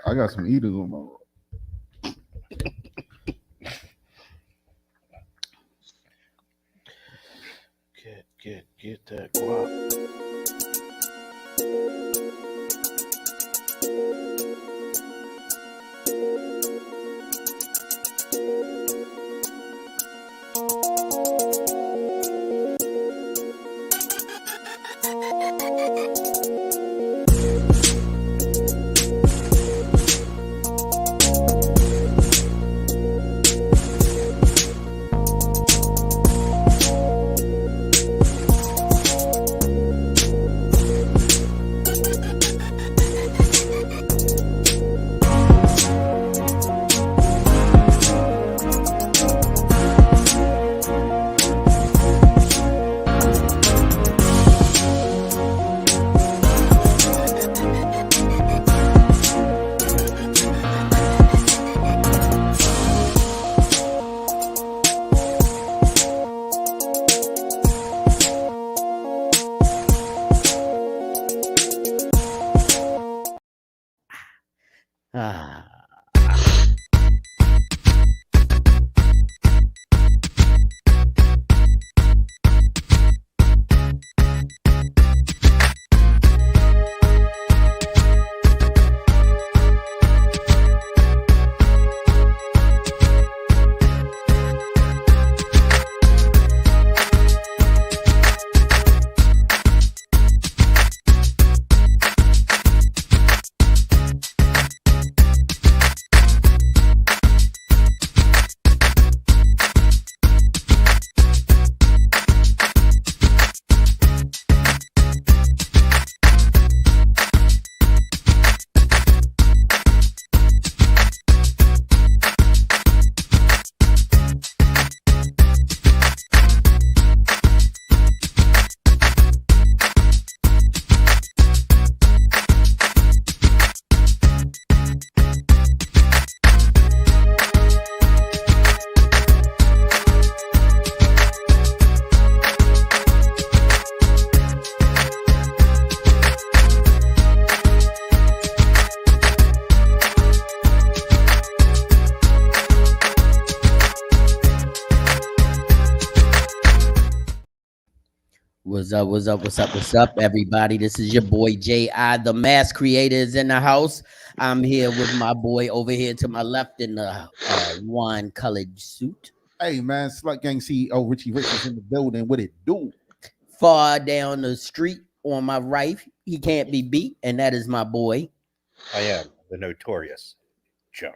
I got some eaters on my. Get that guap. Ah. What's up, everybody? This is your boy J.I. The Mask Creator is in the house. I'm here with my boy over here to my left in the wine-colored suit. Hey, man, Slut Gang CEO Richie Rich is in the building. What it do? Far down the street on my right, he can't be beat, and that is my boy. I am the notorious John.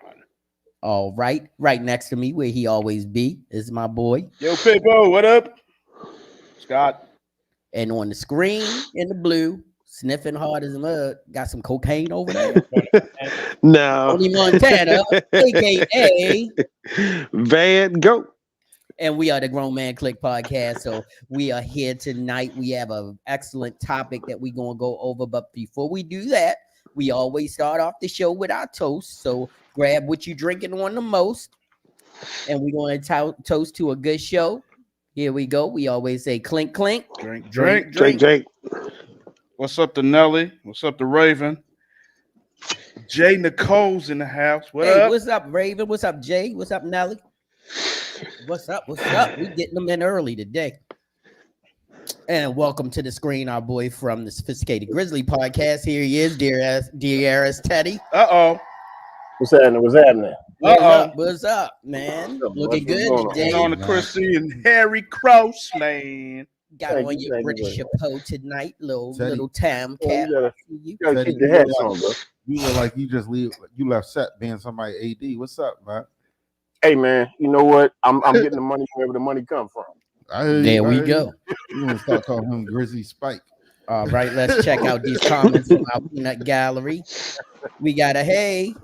All right, right next to me, where he always be, is my boy. Yo, Pitbull, what up? Scott. And on the screen in the blue, sniffing hard as a mud, got some cocaine over there. No. Tony Montana, aka Van Go. And we are the Grown Man Click Podcast. So we are here tonight. We have an excellent topic that we're going to go over. But before we do that, we always start off the show with our toast. So grab what you're drinking on the most. And we're going to toast to a good show. Here we go. We always say clink, clink. Drink. What's up to Nelly? What's up to Raven? Jay Nicole's in the house. What up? What's up, Raven? What's up, Jay? What's up, Nelly? What's up? We getting them in early today. And welcome to the screen, our boy from the Sophisticated Grizzly Podcast. Here he is, dear ass Teddy. Uh-oh. What's happening? What's up, man? Looking good today. On the Chrissy and Harry Crossland. Got on your British chapeau tonight, little tam cap. You gotta keep your hats on, bro. You look like you left set being somebody AD. What's up, man? Hey, man, you know what? I'm getting the money wherever the money come from. There we go. You want to start calling him Grizzly Spike. All right, let's check out these comments from our peanut gallery. We got a hey,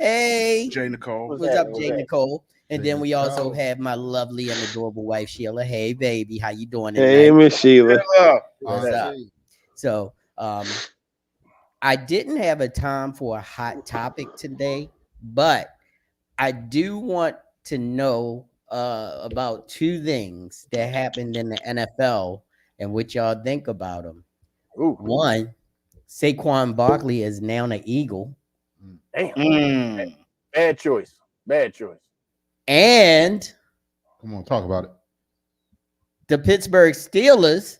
Jay Nicole. What's up, Jay Nicole? And then we also have my lovely and adorable wife, Sheila. Hey, baby, how you doing tonight? Hey, Miss Sheila. What's up? So, I didn't have a time for a hot topic today, but I do want to know about two things that happened in the NFL and what y'all think about them. Ooh. One, Saquon Barkley is now an Eagle. Damn. Bad choice. And Come on, talk about it. the Pittsburgh Steelers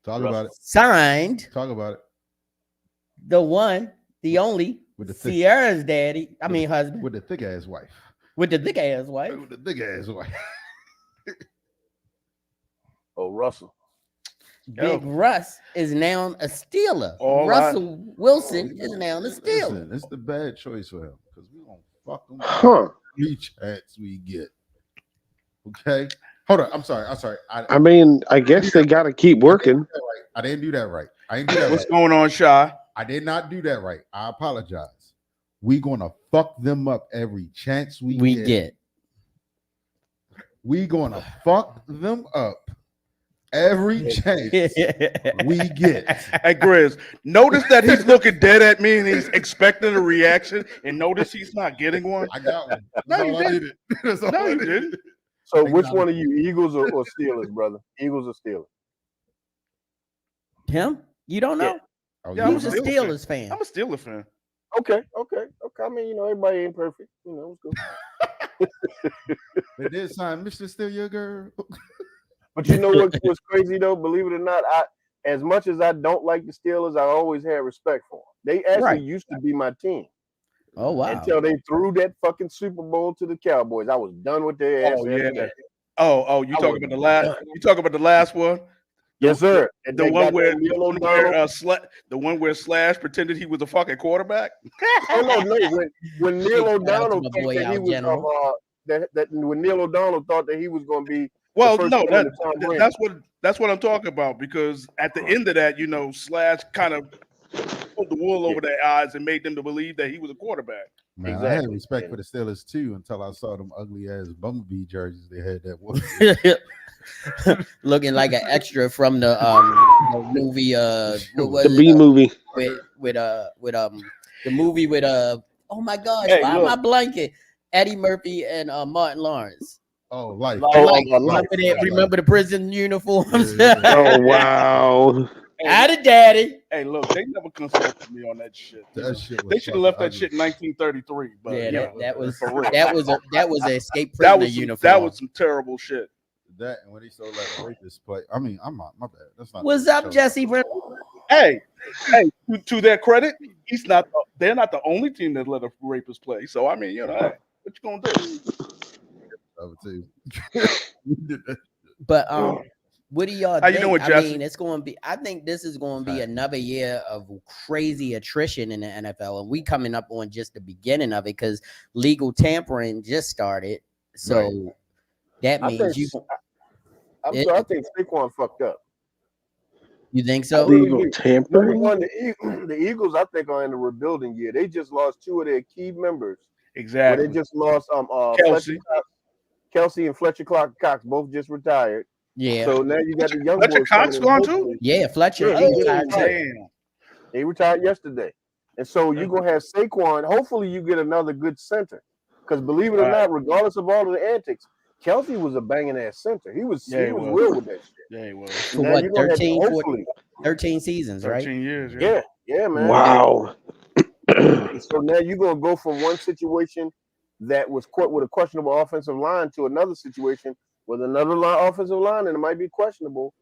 Talk about it. signed Talk about it. the one, the only With the thick, Sierra's daddy. I mean husband. with the thick ass wife. With the thick ass wife. With the thick ass wife. Oh, Russell. Big Russ is now a Steeler. All Russell Wilson is now a Steeler. Listen, it's the bad choice for him because we gonna fuck him. Huh. Every chance we get. Okay. Hold on. I'm sorry. I mean, I guess they got to keep working. I didn't do that right. I didn't do that What's right. going on, Shy? I did not do that right. I apologize. We gonna fuck them up every chance we get. We gonna fuck them up every chance we get. Hey, Grizz, notice that he's looking dead at me and he's expecting a reaction, and notice he's not getting one. I got one. No, That's you all I didn't. needed. That's all No, I you needed. didn't. So which one are you, Eagles or Steelers, brother? Eagles or Steelers? Him? You don't know? Oh, Yeah, you Who's a know? Steelers fan? I'm a Steeler fan. Okay. I mean, everybody ain't perfect. It's cool. They did sign Mr. Still Your Girl. But you know what's crazy though? Believe it or not, as much as I don't like the Steelers, I always had respect for them. They actually Right. used to be my team Oh wow. until they threw that fucking Super Bowl to the Cowboys. I was done with their ass. Oh after yeah. that. You I talking was about the last? done. You talking about the last one? Yes, sir. And The they one got where that Neil O'Donnell. the one where Slash pretended he was a fucking quarterback. Oh no! When Neil Big shout out to O'Donnell my thought boy that he Al was General. when Neil O'Donnell thought that he was going to be Well, first no, one to Tom Brady. that's what I'm talking about, because at the end of that, Slash kind of pulled the wool over their eyes and made them to believe that he was a quarterback. Man, I had Exactly. respect for the Steelers too until I saw them ugly ass Bumblebee jerseys they had that was. Looking like an extra from the movie what was The it? B movie. with the movie with oh my gosh, Hey, why look. am I blanking? Eddie Murphy and Martin Lawrence. Oh, life. Remember the prison uniforms? Yeah. Oh wow. Atta daddy. Hey, look, they never consulted me on that shit. That shit was They should have left that fucking shit in 1933. But Yeah, that was for real. that was an escape That prisoner was uniform. that was some terrible shit. that, and when he still let a rapist play. I mean, I'm not my bad. That's not. What's the up, show. Jesse? Hey, to their credit, they're not the only team that let a rapist play. So I mean, hey, what you gonna do? I would too. But what do y'all How you think? doing, I Jesse? mean, it's going to be. I think this is going to be another year of crazy attrition in the NFL, and we coming up on just the beginning of it because legal tampering just started. So that I means think, I I think Saquon fucked up. you think so? Legal Number tampering. one, the Eagles, I think, are in a rebuilding year. They just lost two of their key members. Exactly. They just lost Kelsey. Kelsey and Fletcher Cox both just retired. Yeah, So now you got the young Fletcher boys. Cox coming in, gone too? hopefully. yeah. Fletcher, Yeah, he he retired did. too. Damn. He retired yesterday. And so you're going to have Saquon. Hopefully you get another good center. Because believe it or not, regardless of all of the antics, Kelsey was a banging ass center. He was real with that shit. Yeah, he was. For Now what, you're gonna have to 13, hopefully. 13 seasons, right? 13 years. Yeah, man. Wow. So now you're gonna go from one situation that was with a questionable offensive line to another situation with another offensive line, and it might be questionable.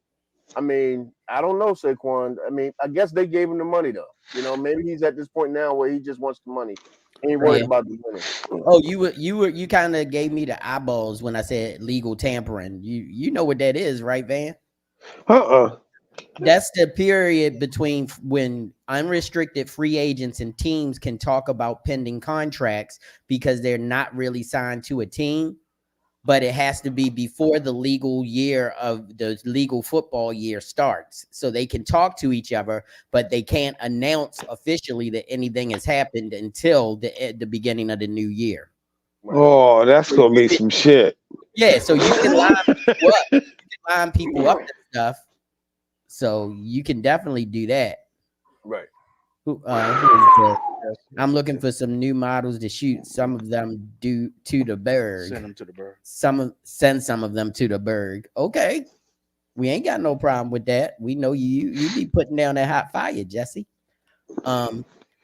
I mean, I don't know, Saquon. I mean, I guess they gave him the money though. Maybe he's at this point now where he just wants the money. He ain't worried about the winning. Oh, you kind of gave me the eyeballs when I said legal tampering. You know what that is, right, Van? That's the period between when unrestricted free agents and teams can talk about pending contracts because they're not really signed to a team, but it has to be before the legal year of the legal football year starts. So they can talk to each other, but they can't announce officially that anything has happened until the beginning of the new year. Oh, that's gonna be some shit. Yeah, so you can line people up. You can line people up and stuff. So you can definitely do that. Right. I'm looking for some new models to shoot. Some of them do to the Berg. Send them to the Berg. Send some of them to the Berg. Okay, we ain't got no problem with that. We know you be putting down that hot fire, Jesse.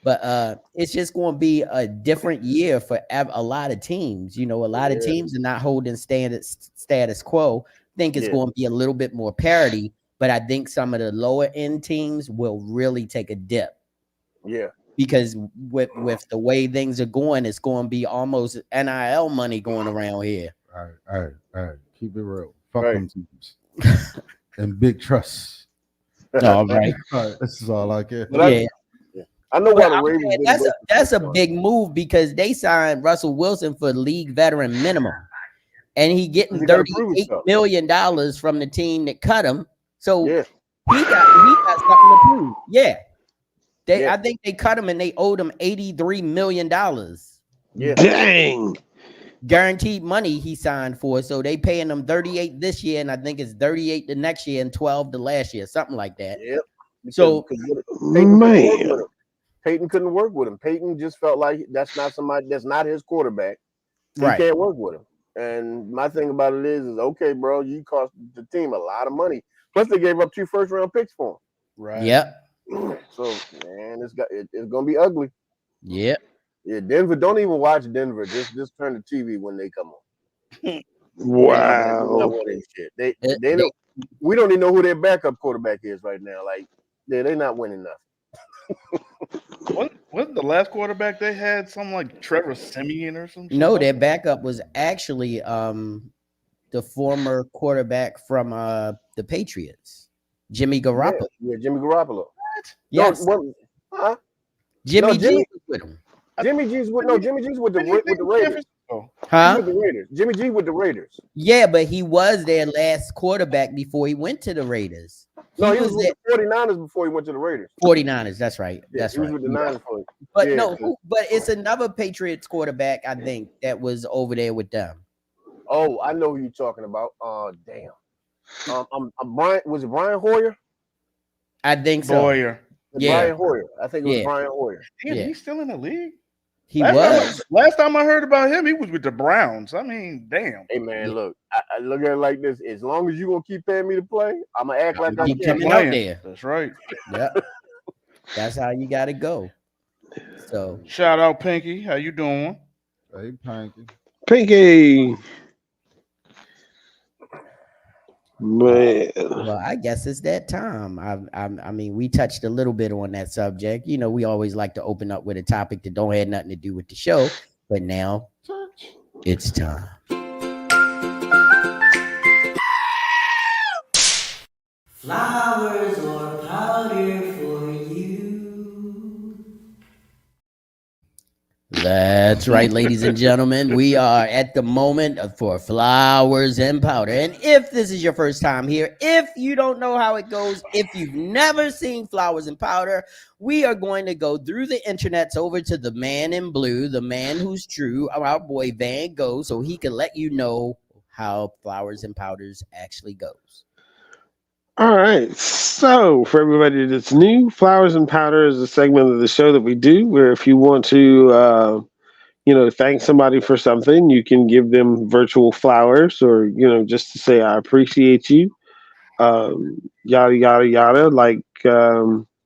But it's just going to be a different year for a lot of teams. You know, a lot of teams are not holding status quo. I think it's going to be a little bit more parity, but I think some of the lower end teams will really take a dip. Yeah. Because with the way things are going, it's going to be almost NIL money going around here. All right. Keep it real. Fuck them teams. And big trust. All right. This is all I care. I know why the Ravens. That's a big move because they signed Russell Wilson for league veteran minimum, and he getting $38 million from the team that cut him. So he got something to prove. Yeah. I think they cut him and they owed him $83 million. Yeah. Dang. Guaranteed money he signed for. So they paying him 38 this year, and I think it's 38 the next year and 12 the last year, something like that. Yep. So Peyton couldn't work with him. Peyton just felt like that's not his quarterback. He can't work with him. And my thing about it is okay, bro, you cost the team a lot of money. Plus they gave up 2 first-round picks for him. Right. Yep. So man, it's gonna be ugly. Yep. Yeah, Denver. Don't even watch Denver. Just turn the TV when they come on. Wow. They don't. We don't even know who their backup quarterback is right now. Like they're not winning nothing. Wasn't the last quarterback they had something like Trevor Siemian or something? No, their backup was actually the former quarterback from the Patriots, Jimmy Garoppolo. Yeah, Jimmy Garoppolo. Yes. Jimmy G was with him. Jimmy G's with the Raiders. Huh? With the Raiders. Jimmy G with the Raiders. Yeah, but he was their last quarterback before he went to the Raiders. He was with the 49ers before he went to the Raiders. 49ers, that's right. That's he right. was with the Niners for but but it's another Patriots quarterback, I think, that was over there with them. Oh, I know who you're talking about. Damn. Brian, was it Brian Hoyer? I think so. Brian Hoyer. I think it was Brian Hoyer. Damn, he's still in the league? Last time I heard about him, he was with the Browns. I mean, damn. Hey man, look, I look at it like this. As long as you're gonna keep paying me to play, I'm gonna act like I keep can't coming out there. That's right. Yeah. That's how you gotta go. So shout out Pinky. How you doing? Hey, Pinky. Man. Well, I guess it's that time. I mean, we touched a little bit on that subject. You know, we always like to open up with a topic that don't have nothing to do with the show, but now it's time. Flowers or powder for you. That's right, ladies and gentlemen. We are at the moment for flowers and powder. And if this is your first time here, if you don't know how it goes, if you've never seen flowers and powder, we are going to go through the internets over to the man in blue, the man who's true, our boy Van Gogh, so he can let you know how flowers and powders actually goes. All right. So for everybody that's new, Flowers and Powder is a segment of the show that we do where if you want to, thank somebody for something, you can give them virtual flowers or, just to say, I appreciate you, yada, yada, yada, like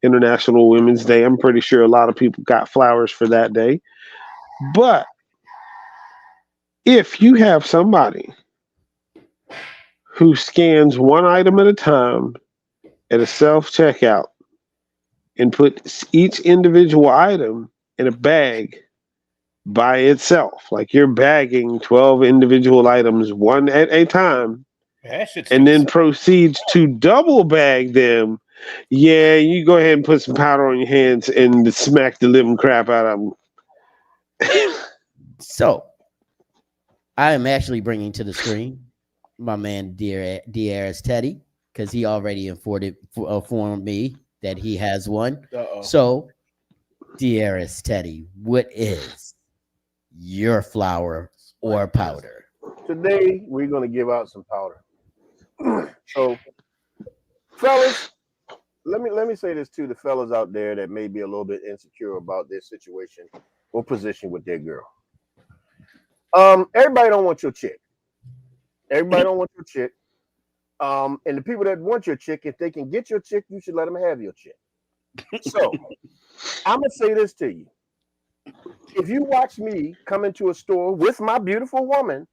International Women's Day. I'm pretty sure a lot of people got flowers for that day. But if you have somebody who scans one item at a time at a self-checkout and puts each individual item in a bag by itself, like you're bagging 12 individual items one at a time, and then proceeds to double bag them, you go ahead and put some powder on your hands and smack the living crap out of them. So, I am actually bringing to the screen my man Dearest Teddy, because he already informed me that he has one. So, Dearest Teddy, what is your flower or powder? Today we're gonna give out some powder. So, fellas, let me say this to the fellas out there that may be a little bit insecure about their situation or position with their girl. Everybody don't want your chick. Everybody don't want your chick. And the people that want your chick, if they can get your chick, you should let them have your chick. So I'm gonna say this to you. If you watch me come into a store with my beautiful woman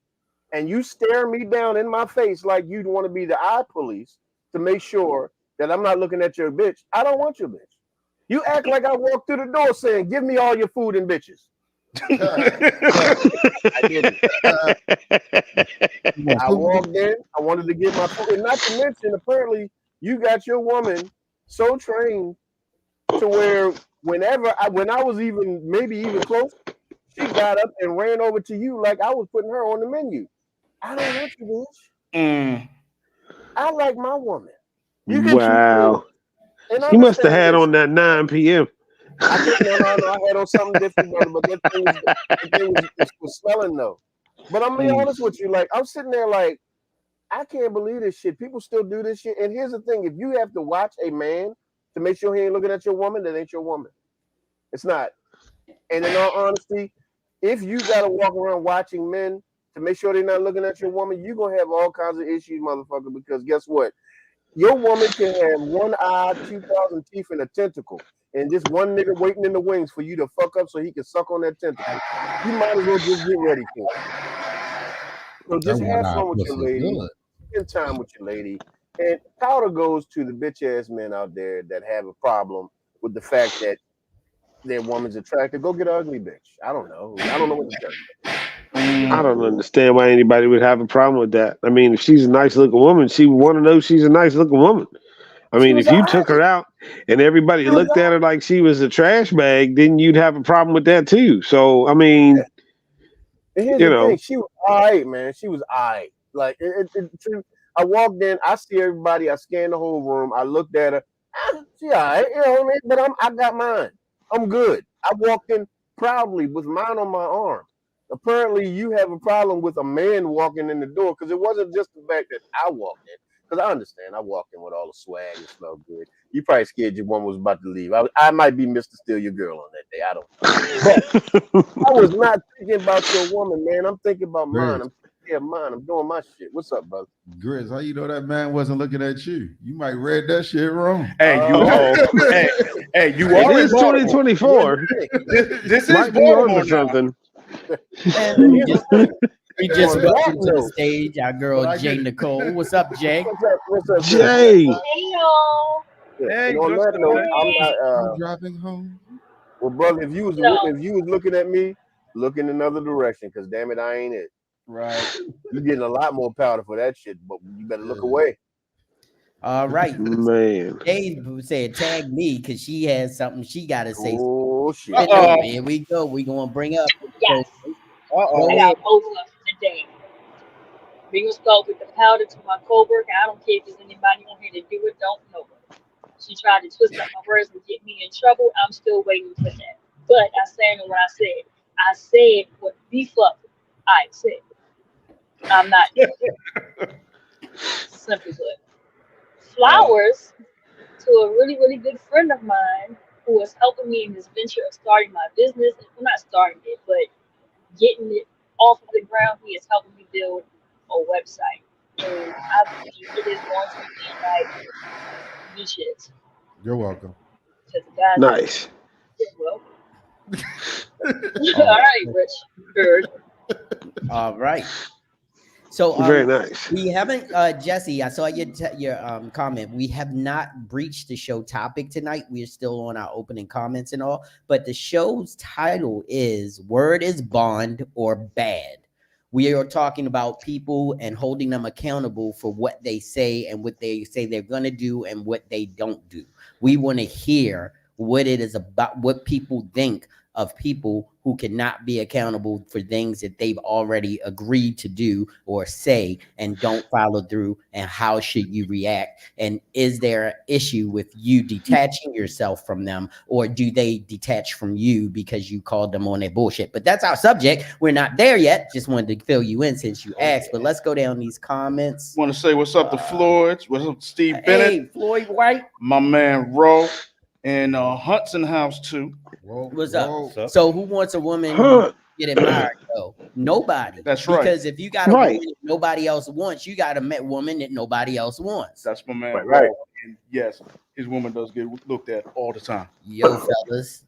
and you stare me down in my face like you'd want to be the eye police to make sure that I'm not looking at your bitch, I don't want your bitch. You act like I walked through the door saying, give me all your food and bitches. I didn't. I walked in, I wanted to get my food. And not to mention, apparently, you got your woman so trained to where when I was even close, she got up and ran over to you like I was putting her on the menu. I don't want you, bitch. I like my woman. Wow. You must have had on that 9 p.m. I had on something different, brother, but that thing was smelling though. But I'm being honest with you, like I'm sitting there like, I can't believe this shit. People still do this shit. And here's the thing: if you have to watch a man to make sure he ain't looking at your woman, that ain't your woman. It's not. And in all honesty, if you gotta walk around watching men to make sure they're not looking at your woman, you're gonna have all kinds of issues, motherfucker. Because guess what? Your woman can have one eye, 2,000 teeth, and a tentacle. And just one nigga waiting in the wings for you to fuck up so he can suck on that tentacle. You might as well just get ready for it. So just have fun with your lady. Spend time with your lady. And powder goes to the bitch ass men out there that have a problem with the fact that their woman's attractive. Go get an ugly bitch. I don't know. I don't know what to tell you. I don't understand why anybody would have a problem with that. I mean, if she's a nice looking woman, she would want to know she's a nice looking woman. I mean, if you took her out and everybody looked at her like she was a trash bag, then you'd have a problem with that too. So, I mean, here's the thing. She was all right, man. She was all right. Like, I walked in, I see everybody, I scanned the whole room, I looked at her. She all right, you know what I mean? But I got mine. I'm good. I walked in proudly with mine on my arm. Apparently, you have a problem with a man walking in the door because it wasn't just the fact that I walked in. Because I understand, I walked in with all the swag and smelled good. You probably scared your woman was about to leave. I might be Mr. Steal Your Girl on that day. I don't know. But I was not thinking about your woman, man. I'm thinking about mine. I'm taking care of mine. I'm doing my shit. What's up, brother? Grizz, how you know that man wasn't looking at you? You might read that shit wrong. Hey, you all. hey, you all. It is 2024. This might is be on to something. We just welcome to the stage our girl Jay Nicole. What's up, Jay? What's up, Jay? Hey y'all. Hey, on that note, I'm not driving home. Well, brother, if you was looking at me, look in another direction, because damn it, I ain't it. Right. You're getting a lot more powder for that shit, but you better look away. All right, man. Dave said tag me because she has something she gotta say. Oh shit! Here we go. We gonna bring up. Yes. I got both of them today. We gonna start with the powder to my coworker. I don't care if there's anybody on here to do it. Don't know her. She tried to twist up my words and get me in trouble. I'm still waiting for that. But I stand on what I said. I said what the fuck I said. I'm not doing it. Simply put. Flowers to a really, really good friend of mine who is helping me in this venture of starting my business. Well, not starting it, but getting it off of the ground. He is helping me build a website. And I believe it is going to be like niches. You're welcome. Nice. You're welcome. All right, Rich. Good. All right. So very nice. We haven't, Jesse. I saw your comment. We have not breached the show topic tonight. We are still on our opening comments and all. But the show's title is "Word is Bond or Bad." We are talking about people and holding them accountable for what they say and what they say they're going to do and what they don't do. We want to hear what it is about, what people think of people who cannot be accountable for things that they've already agreed to do or say and don't follow through, and how should you react? And is there an issue with you detaching yourself from them, or do they detach from you because you called them on their bullshit? But that's our subject. We're not there yet. Just wanted to fill you in since you asked, but let's go down these comments. Want to say what's up to Floyd, what's up to Steve Bennett, hey, Floyd White, my man Ro, and Hudson House too. What's up? So who wants a woman to get admired though? Nobody. That's right. Because if you got a woman that nobody else wants, you got a woman that nobody else wants. That's my man. Right. And yes, his woman does get looked at all the time. Yo, fellas.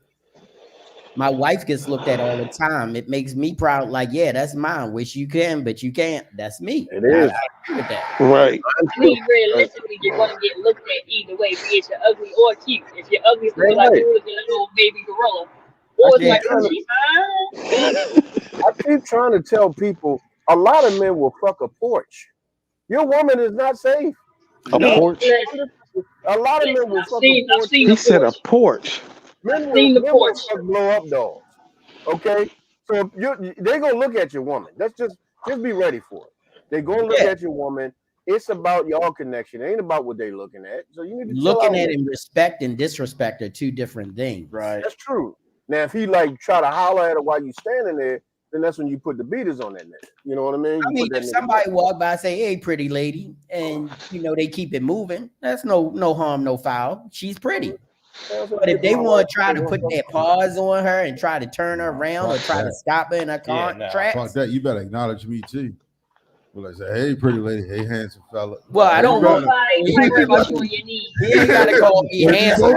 My wife gets looked at all the time. It makes me proud. Like, yeah, that's mine. Wish you can, but you can't. That's me. It is. I agree with that. Right. I mean, realistically, you're going to get looked at either way, be it you're ugly or cute. If you're ugly, it's going to be like, Right. ooh, look at a little baby gorilla. Or it's Yeah. like, oh, she's fine. I keep trying to tell people, a lot of men will fuck a porch. Your woman is not safe. A porch. A lot of men will fuck a I've porch. seen He the said a porch. porch. Men I've seen the will porch. fuck blow up dogs. Okay, so they're gonna look at your woman. That's just be ready for it. They're gonna look at your woman. It's about y'all connection. It ain't about what they're looking at. So you need to Looking at and respect and disrespect are two different things. Right. That's true. Now, if he like try to holler at her while you standing there, then that's when you put the beaters on that nigga. You know what I mean? I mean, if somebody walk by and say, "Hey, pretty lady," and they keep it moving, that's no harm, no foul. She's pretty. But if they want to try to put their paws on her and try to turn her around or try to stop her in her car tracks, Fuck that. You better acknowledge me too. Well, I say, hey, pretty lady, hey, handsome fella. well, I don't want. You might worry about you on your knees. He ain't gotta call me handsome.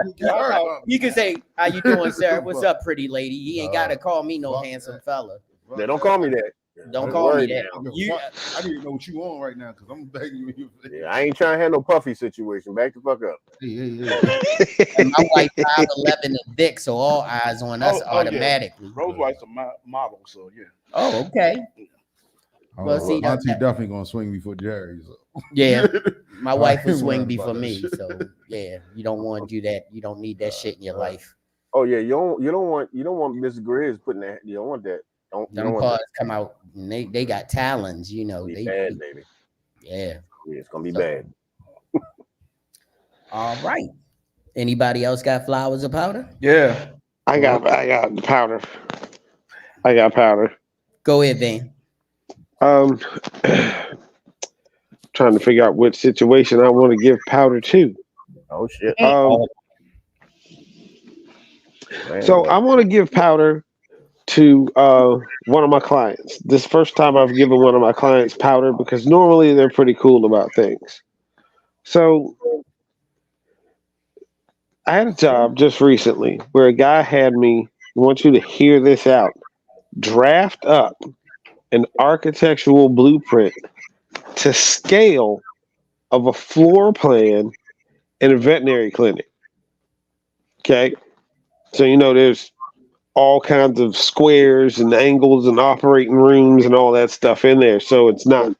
handsome. You can say, "How you doing, sir? What's up, pretty lady?" He ain't gotta call me no handsome fella. They don't call me that. Don't call me that. I need to know what you on right now because I'm begging you. Yeah, I ain't trying to have no puffy situation. Back the fuck up. And my wife 5'11" and thick, so all eyes on us automatically. Yeah. Rose White's a model, so yeah. Oh, okay. Well, see, my auntie definitely gonna swing me for Jerry. So. Yeah, my wife will ain't swing worried me about for that me. shit. So yeah, you don't want to do that. You don't need that shit in your life. Oh yeah, you don't want Miss Grizz putting that. You don't want that. You Them don't want paws that. come out. And they got talons. Be bad, baby. Yeah. Yeah, it's gonna be bad. All right. Anybody else got flowers or powder? Yeah. I got powder. I got powder. Go ahead, Van. Trying to figure out which situation I want to give powder to. Oh shit. So I want to give powder to one of my clients. This first time I've given one of my clients powder because normally they're pretty cool about things. So I had a job just recently where a guy had me, I want you to hear this out, draft up an architectural blueprint to scale of a floor plan in a veterinary clinic. Okay. So, there's all kinds of squares and angles and operating rooms and all that stuff in there. So it's not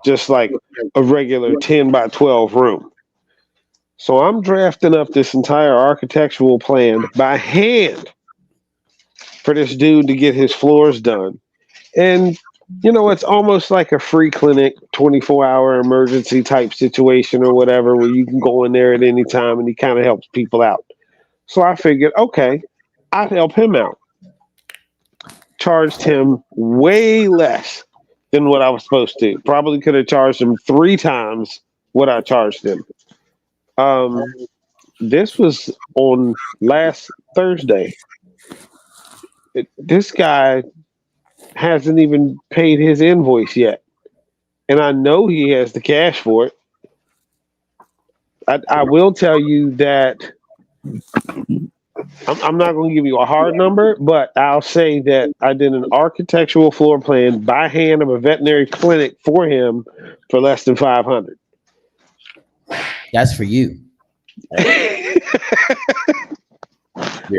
just like a regular 10 by 12 room. So I'm drafting up this entire architectural plan by hand for this dude to get his floors done. And, it's almost like a free clinic, 24-hour emergency type situation or whatever, where you can go in there at any time and he kind of helps people out. So I figured, okay, I'd help him out. Charged him way less than what I was supposed to. Probably could have charged him 3 times what I charged him. This was on last Thursday. This guy hasn't even paid his invoice yet. And I know he has the cash for it. I will tell you that I'm not going to give you a hard number, but I'll say that I did an architectural floor plan by hand of a veterinary clinic for him for less than $500. That's for you.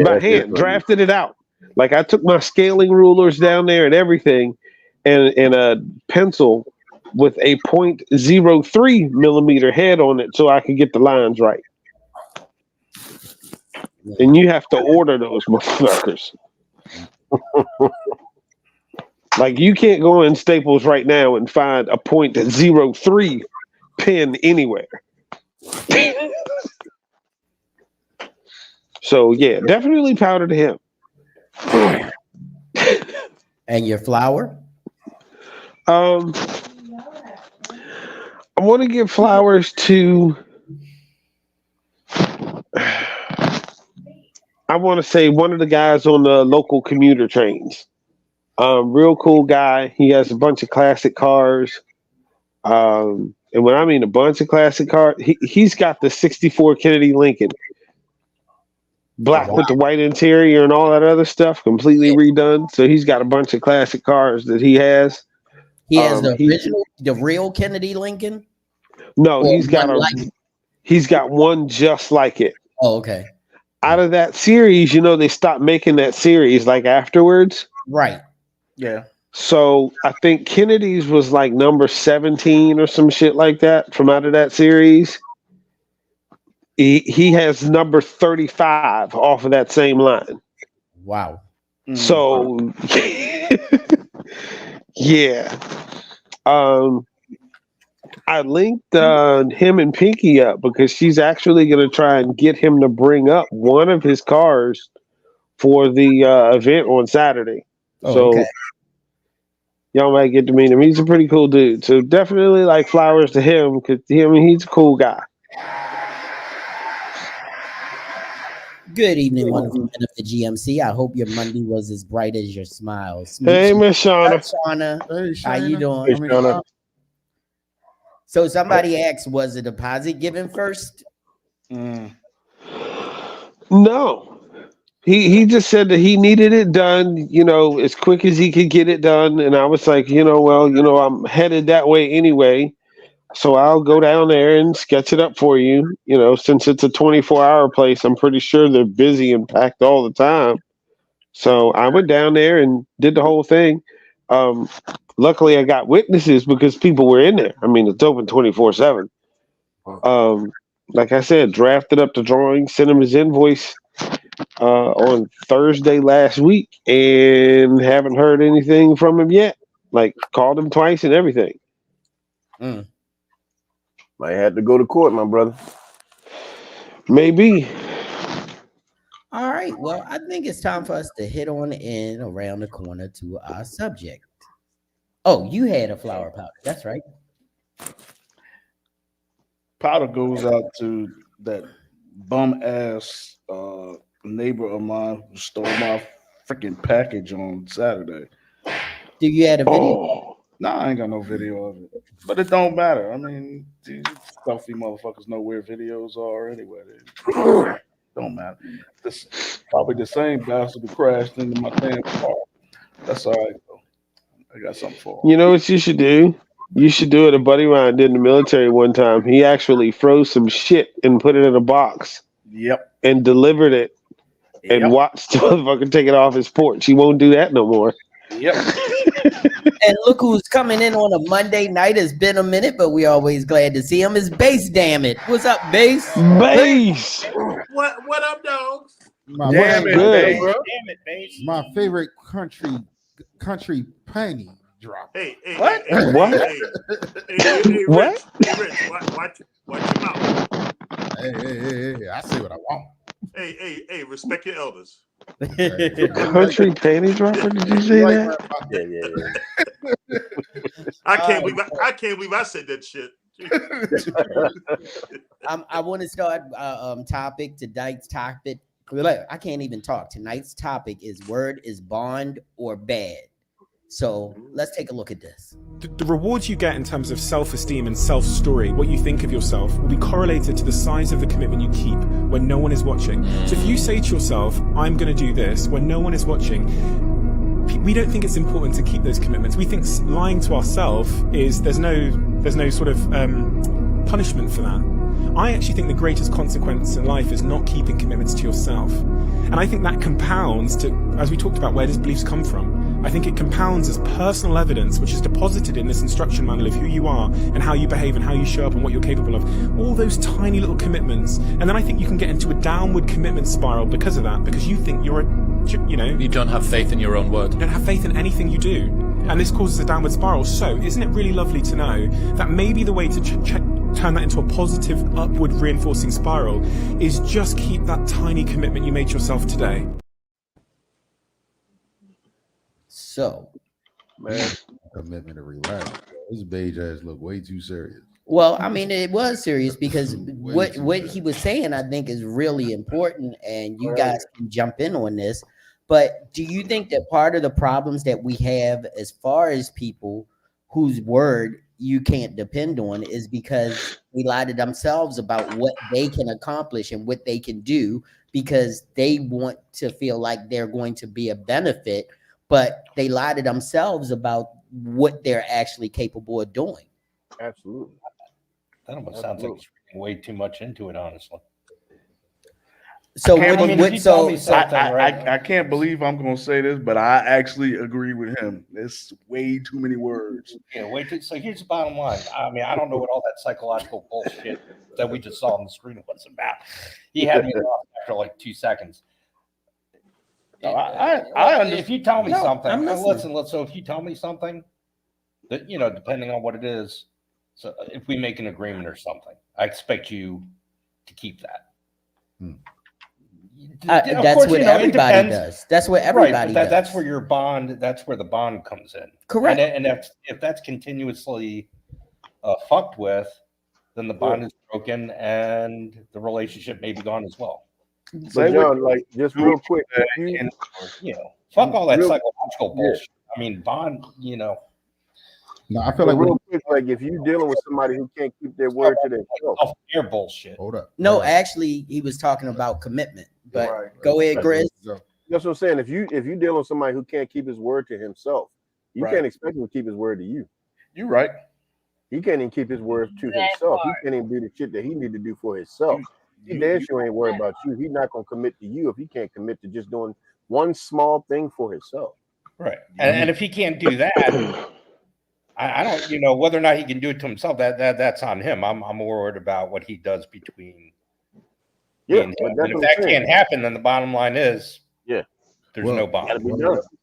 By hand, drafted it out. Like I took my scaling rulers down there and everything, and a pencil with a 0.03 millimeter head on it so I could get the lines right. And you have to order those motherfuckers. Like you can't go in Staples right now and find a 0.03 pin anywhere. So yeah, definitely powder to him. And your flower? I want to give flowers to, I want to say one of the guys on the local commuter trains. Real cool guy. He has a bunch of classic cars. And when I mean a bunch of classic cars, he's got the 64 Kennedy Lincoln. Black with the white interior and all that other stuff, completely redone. So he's got a bunch of classic cars that he has. He has the original, the real Kennedy Lincoln. No, he's got one just like it. Oh, okay. Out of that series, they stopped making that series like afterwards. Right. Yeah. So I think Kennedy's was like number 17 or some shit like that from out of that series. He has number 35 off of that same line. Wow. So yeah. I linked him and Pinky up because she's actually going to try and get him to bring up one of his cars for the event on Saturday. So y'all might get to meet him. He's a pretty cool dude. So definitely like flowers to him because he's a cool guy. Good evening, wonderful men of the GMC. I hope your Monday was as bright as your smile. Hey, Miss Shauna. Hey, How you doing? Hey, Shauna. So somebody asked, was a deposit given first? No. He just said that he needed it done, as quick as he could get it done. And I was like, I'm headed that way anyway. So I'll go down there and sketch it up for you. Since it's a 24-hour place, I'm pretty sure they're busy and packed all the time. So I went down there and did the whole thing. Luckily, I got witnesses because people were in there. I mean, it's open 24/7. Like I said, drafted up the drawing, sent him his invoice on Thursday last week, and haven't heard anything from him yet. Like, called him twice and everything. Might have to go to court, my brother. Maybe. All right. Well, I think it's time for us to hit on in around the corner to our subject. Oh, you had a flower powder. That's right. Powder goes out to that bum ass neighbor of mine who stole my freaking package on Saturday. Do you have a video? Oh. Nah, I ain't got no video of it. But it don't matter. I mean, these stuffy motherfuckers know where videos are anyway. Don't matter. This probably the same bastard who crashed into my damn car. That's all right, though. I got something for him. You know what you should do? You should do it. A buddy of mine did in the military one time. He actually froze some shit and put it in a box. Yep. And delivered it and watched the motherfucker take it off his porch. He won't do that no more. Yep. And look who's coming in on a Monday night. It's been a minute, but we're always glad to see him. It's Bass, damn it. What's up, Bass? Bass. What up, dogs? Damn it, Bass. My favorite country panty drop. Hey, what? What? Hey, what? Hey, Rich, watch your mouth. Hey, I say what I want. Hey, respect your elders. Country panty dropper? Did you say that? Yeah. I can't believe I said that shit. I want to start tonight's topic. I can't even talk. Tonight's topic is word is bond or bad. So let's take a look at this. The rewards you get in terms of self-esteem and self-story, what you think of yourself, will be correlated to the size of the commitment you keep when no one is watching. So if you say to yourself, I'm going to do this when no one is watching, we don't think it's important to keep those commitments. We think lying to ourselves is there's no sort of punishment for that. I actually think the greatest consequence in life is not keeping commitments to yourself. And I think that compounds to, as we talked about, where does beliefs come from? I think it compounds as personal evidence, which is deposited in this instruction manual of who you are and how you behave and how you show up and what you're capable of. All those tiny little commitments. And then I think you can get into a downward commitment spiral because of that, because you think you don't have faith in your own word. You don't have faith in anything you do. And this causes a downward spiral. So isn't it really lovely to know that maybe the way to turn that into a positive upward reinforcing spiral is just keep that tiny commitment you made to yourself today. So, man, commitment to relax. This beige ass look way too serious. Well, I mean, it was serious because what he was saying, I think, is really important, and you guys can jump in on this. But do you think that part of the problems that we have as far as people whose word you can't depend on is because they lie to themselves about what they can accomplish and what they can do because they want to feel like they're going to be a benefit, but they lie to themselves about what they're actually capable of doing. Absolutely. That almost sounds like he's reading way too much into it, honestly. So I can't believe I'm going to say this, but I actually agree with him. It's way too many words. Yeah, so here's the bottom line. I mean, I don't know what all that psychological bullshit that we just saw on the screen was about. He had me off after like 2 seconds. If you tell me something, listen. So if you tell me something that, you know, depending on what it is, so if we make an agreement or something, I expect you to keep that. That's what everybody does. That's what everybody does. That's where your bond. That's where the bond comes in. Correct. And if that's continuously fucked with, then the bond is broken and the relationship may be gone as well. So John, like just real quick, fuck all that psychological bullshit. I mean, bond. You know. No, I feel like real quick, like if you're dealing with somebody who can't keep their word to themselves, your bullshit. Hold up. No, actually, he was talking about commitment. But go ahead, Grizz. That's what I'm saying. If you dealing with somebody who can't keep his word to himself, you can't expect him to keep his word to you. You're right. He can't even keep his word to himself. He can't even do the shit that he need to do for himself. He damn sure ain't worried about you. He's not gonna commit to you if he can't commit to just doing one small thing for himself. Right. And if he can't do that, I don't, you know, whether or not he can do it to himself, that's on him. I'm more worried about what he does between. And if that can't happen, then the bottom line is, there's no bond.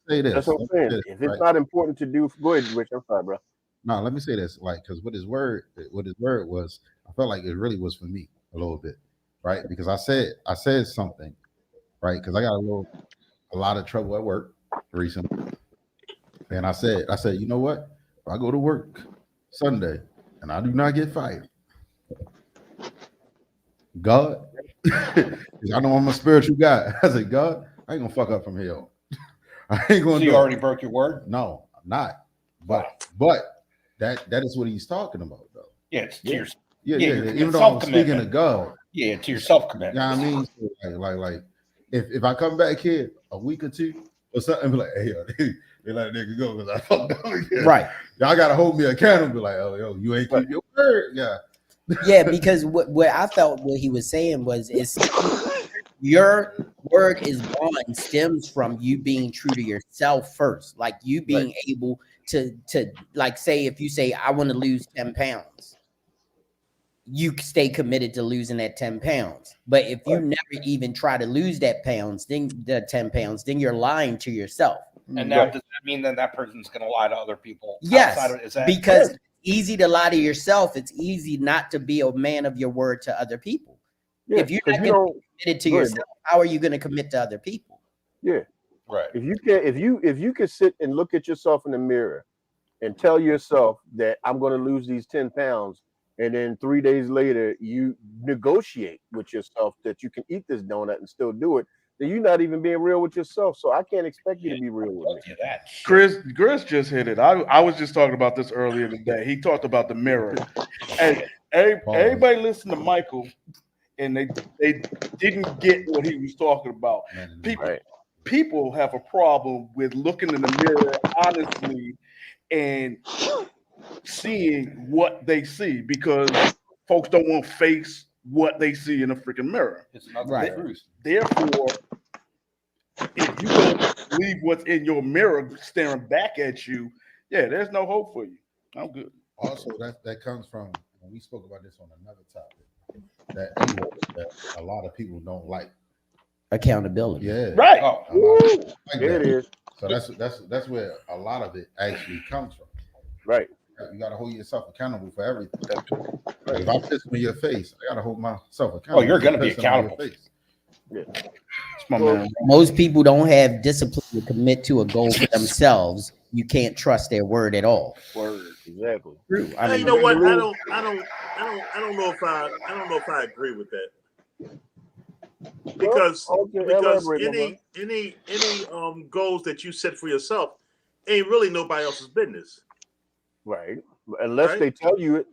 Say this. That's what I'm saying. If it's not important to do, go ahead, Rich. I'm sorry, bro. No, let me say this, like, because what his word was, I felt like it really was for me a little bit, right? Because I said something, right? Because I got a lot of trouble at work recently, and I said, you know what? If I go to work Sunday and I do not get fired, God, because I know I'm a spiritual guy. I said, God, I ain't gonna fuck up from here on. I ain't gonna. So you already broke your word? No, I'm not. But that is what he's talking about, though. Yeah, it's to your, even though I'm speaking to God. Yeah, to your self-commitment. You know what I mean? So like if I come back here a week or two or something, be like, hey, yo, they let a nigga go because I fucked up again. Right. Y'all gotta hold me accountable. Be like, oh, yo, you ain't keep your word. Yeah. Yeah, because what I felt what he was saying was your word is bond stems from you being true to yourself first, like you being able to like say if you say I want to lose 10 pounds, you stay committed to losing that 10 pounds. But if you never even try to lose that 10 pounds, then you're lying to yourself. And now does that mean that person's going to lie to other people? Yes, because easy to lie to yourself. It's easy not to be a man of your word to other people. Yeah, if you're not committed to yourself, how are you going to commit to other people? Yeah, right. If you can sit and look at yourself in the mirror and tell yourself that I'm going to lose these 10 pounds, and then 3 days later you negotiate with yourself that you can eat this donut and still do it, then you're not even being real with yourself. So I can't expect you to be real with me. Chris just hit it. I was just talking about this earlier today. He talked about the mirror. And everybody listened to Michael, and they didn't get what he was talking about. People have a problem with looking in the mirror honestly and seeing what they see because folks don't want to face what they see in a freaking mirror. It's not truth. Therefore, if you don't believe what's in your mirror staring back at you, there's no hope for you. I'm good. Also, that comes from, and we spoke about this on another topic, that a lot of people don't like. Accountability. Yeah. Right. There it is. So that's where a lot of it actually comes from. Right. You got to hold yourself accountable for everything. If I piss in your face, I got to hold myself accountable. Oh, you're going to be accountable. Yeah. Most people don't have discipline to commit to a goal for themselves. You can't trust their word at all. Word, exactly. True. I mean, you know what? I don't know if I agree with that. Because any goals that you set for yourself ain't really nobody else's business. Right. Unless they tell you it.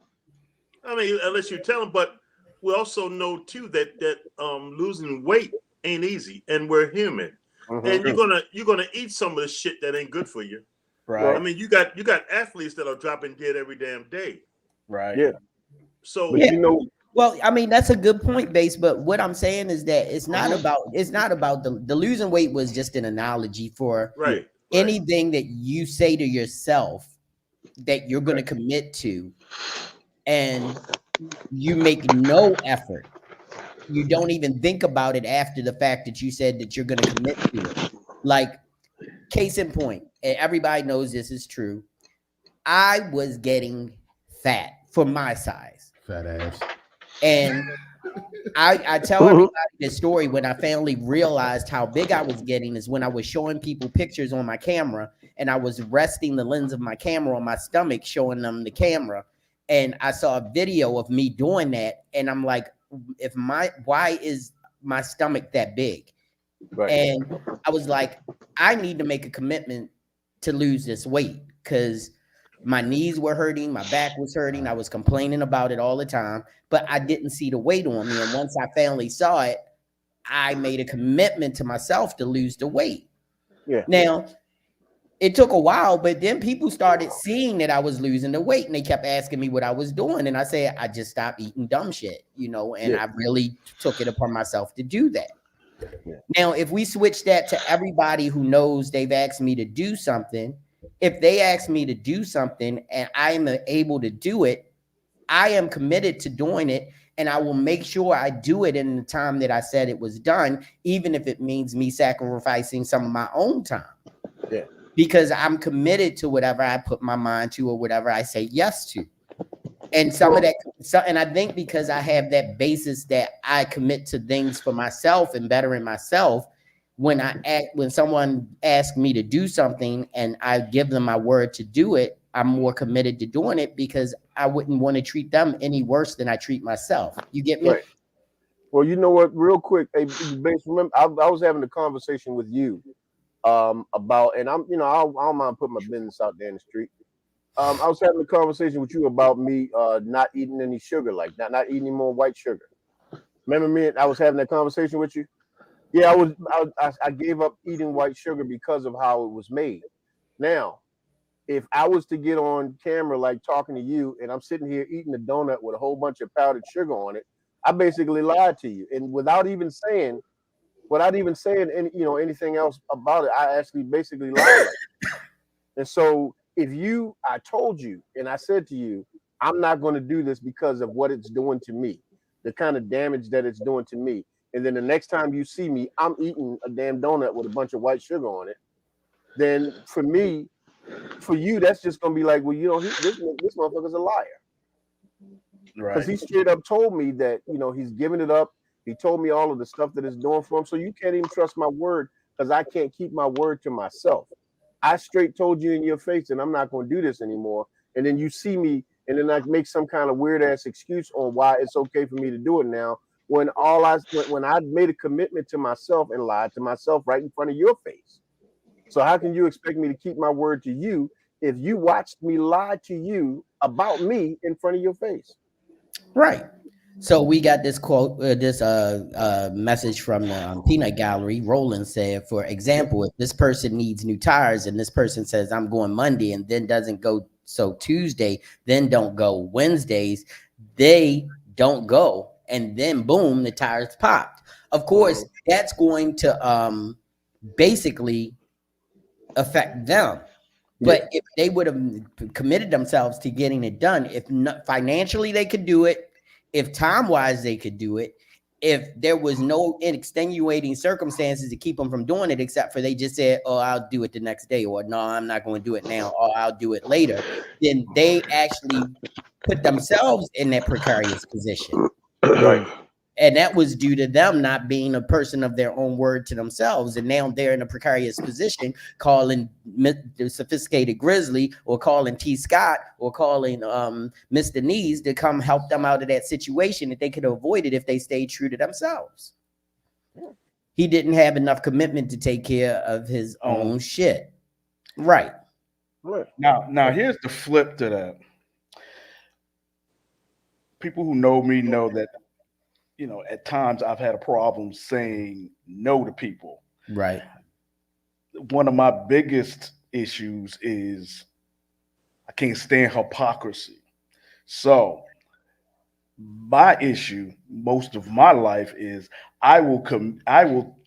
I mean, unless you tell them, but we also know too that losing weight ain't easy, and we're human, and you're gonna eat some of the shit that ain't good for you. Right. I mean, you got athletes that are dropping dead every damn day. Right. Yeah. So well, I mean, that's a good point, Base. But what I'm saying is that it's not about the losing weight was just an analogy for anything that you say to yourself that you're going to commit to, and you make no effort. You don't even think about it after the fact that you said that you're going to commit to it. Like, case in point, and everybody knows this is true. I was getting fat for my size. Fat ass. And I tell everybody this story when I finally realized how big I was getting is when I was showing people pictures on my camera and I was resting the lens of my camera on my stomach, showing them the camera. And I saw a video of me doing that. And I'm like, why is my stomach that big? Right. And I was like, I need to make a commitment to lose this weight because my knees were hurting, my back was hurting. I was complaining about it all the time, but I didn't see the weight on me. And once I finally saw it, I made a commitment to myself to lose the weight. Yeah. Now, it took a while, but then people started seeing that I was losing the weight and they kept asking me what I was doing. And I said, I just stopped eating dumb shit, and I really took it upon myself to do that. Yeah. Now, if we switch that to everybody who knows they've asked me to do something, if they ask me to do something and I am able to do it, I am committed to doing it. And I will make sure I do it in the time that I said it was done, even if it means me sacrificing some of my own time. Yeah. Because I'm committed to whatever I put my mind to or whatever I say yes to. And some of that, and I think because I have that basis that I commit to things for myself and bettering myself, when someone asks me to do something and I give them my word to do it, I'm more committed to doing it because I wouldn't want to treat them any worse than I treat myself. You get me? Right. Well, you know what? Real quick, hey, Bass, remember, I was having a conversation with you about, and I don't mind putting my business out there in the street. I was having a conversation with you about me not eating any sugar, like not eating any more white sugar. Remember me? I was having that conversation with you. Yeah, I gave up eating white sugar because of how it was made. Now, if I was to get on camera like talking to you, and I'm sitting here eating a donut with a whole bunch of powdered sugar on it, I basically lied to you, and without even saying anything else about it, I actually basically lied. And so, I told you, and I said to you, I'm not going to do this because of what it's doing to me, the kind of damage that it's doing to me. And then the next time you see me, I'm eating a damn donut with a bunch of white sugar on it. Then for you, that's just going to be like, well, this motherfucker's a liar. Right. Because he straight up told me that, he's giving it up. He told me all of the stuff that it's doing for him. So you can't even trust my word because I can't keep my word to myself. I straight told you in your face that I'm not going to do this anymore. And then you see me and then I make some kind of weird ass excuse on why it's okay for me to do it now. When I made a commitment to myself and lied to myself right in front of your face. So how can you expect me to keep my word to you if you watched me lie to you about me in front of your face? Right. So we got this quote, message from the Peanut Gallery. Roland said, for example, if this person needs new tires and this person says I'm going Monday and then doesn't go so Tuesday, then don't go Wednesdays, they don't go. And then boom, the tires popped. Of course, that's going to basically affect them. But if they would have committed themselves to getting it done, if not financially they could do it, if time-wise they could do it, if there was no extenuating circumstances to keep them from doing it, except for they just said, oh, I'll do it the next day, or no, I'm not going to do it now, or I'll do it later, then they actually put themselves in that precarious position. Right. And that was due to them not being a person of their own word to themselves. And now they're in a precarious position, calling the Sophisticated Grizzly or calling T. Scott or calling Mr. Knees to come help them out of that situation that they could have avoided if they stayed true to themselves. He didn't have enough commitment to take care of his own shit. Right. Now here's the flip to that. people who know me know that, at times I've had a problem saying no to people. Right. One of my biggest issues is I can't stand hypocrisy. So my issue most of my life is I will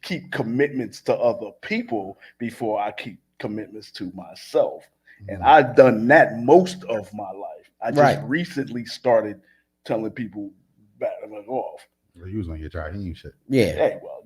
keep commitments to other people before I keep commitments to myself. And I've done that most of my life. I just recently started telling people back off. You was on your Jaheim shit. Yeah. Hey, well,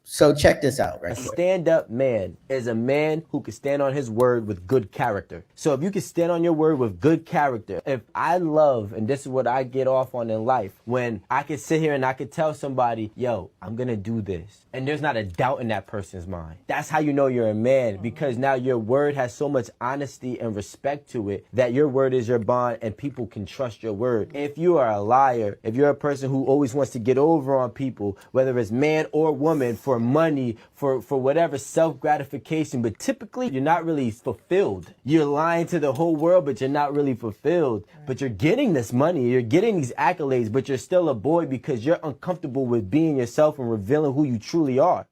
So check this out, right? A stand-up man is a man who can stand on his word with good character. So if you can stand on your word with good character, if I love, and this is what I get off on in life, when I can sit here and I can tell somebody, yo, I'm gonna do this, and there's not a doubt in that person's mind. That's how you know you're a man, because now your word has so much honesty and respect to it that your word is your bond and people can trust your word. If you are a liar, if you're a person who always wants to get over on people, whether it's man or woman, for money, for whatever self-gratification, but typically you're not really fulfilled. You're lying to the whole world, but you're not really fulfilled. But you're getting this money, you're getting these accolades, but you're still a boy because you're uncomfortable with being yourself and revealing who you truly are.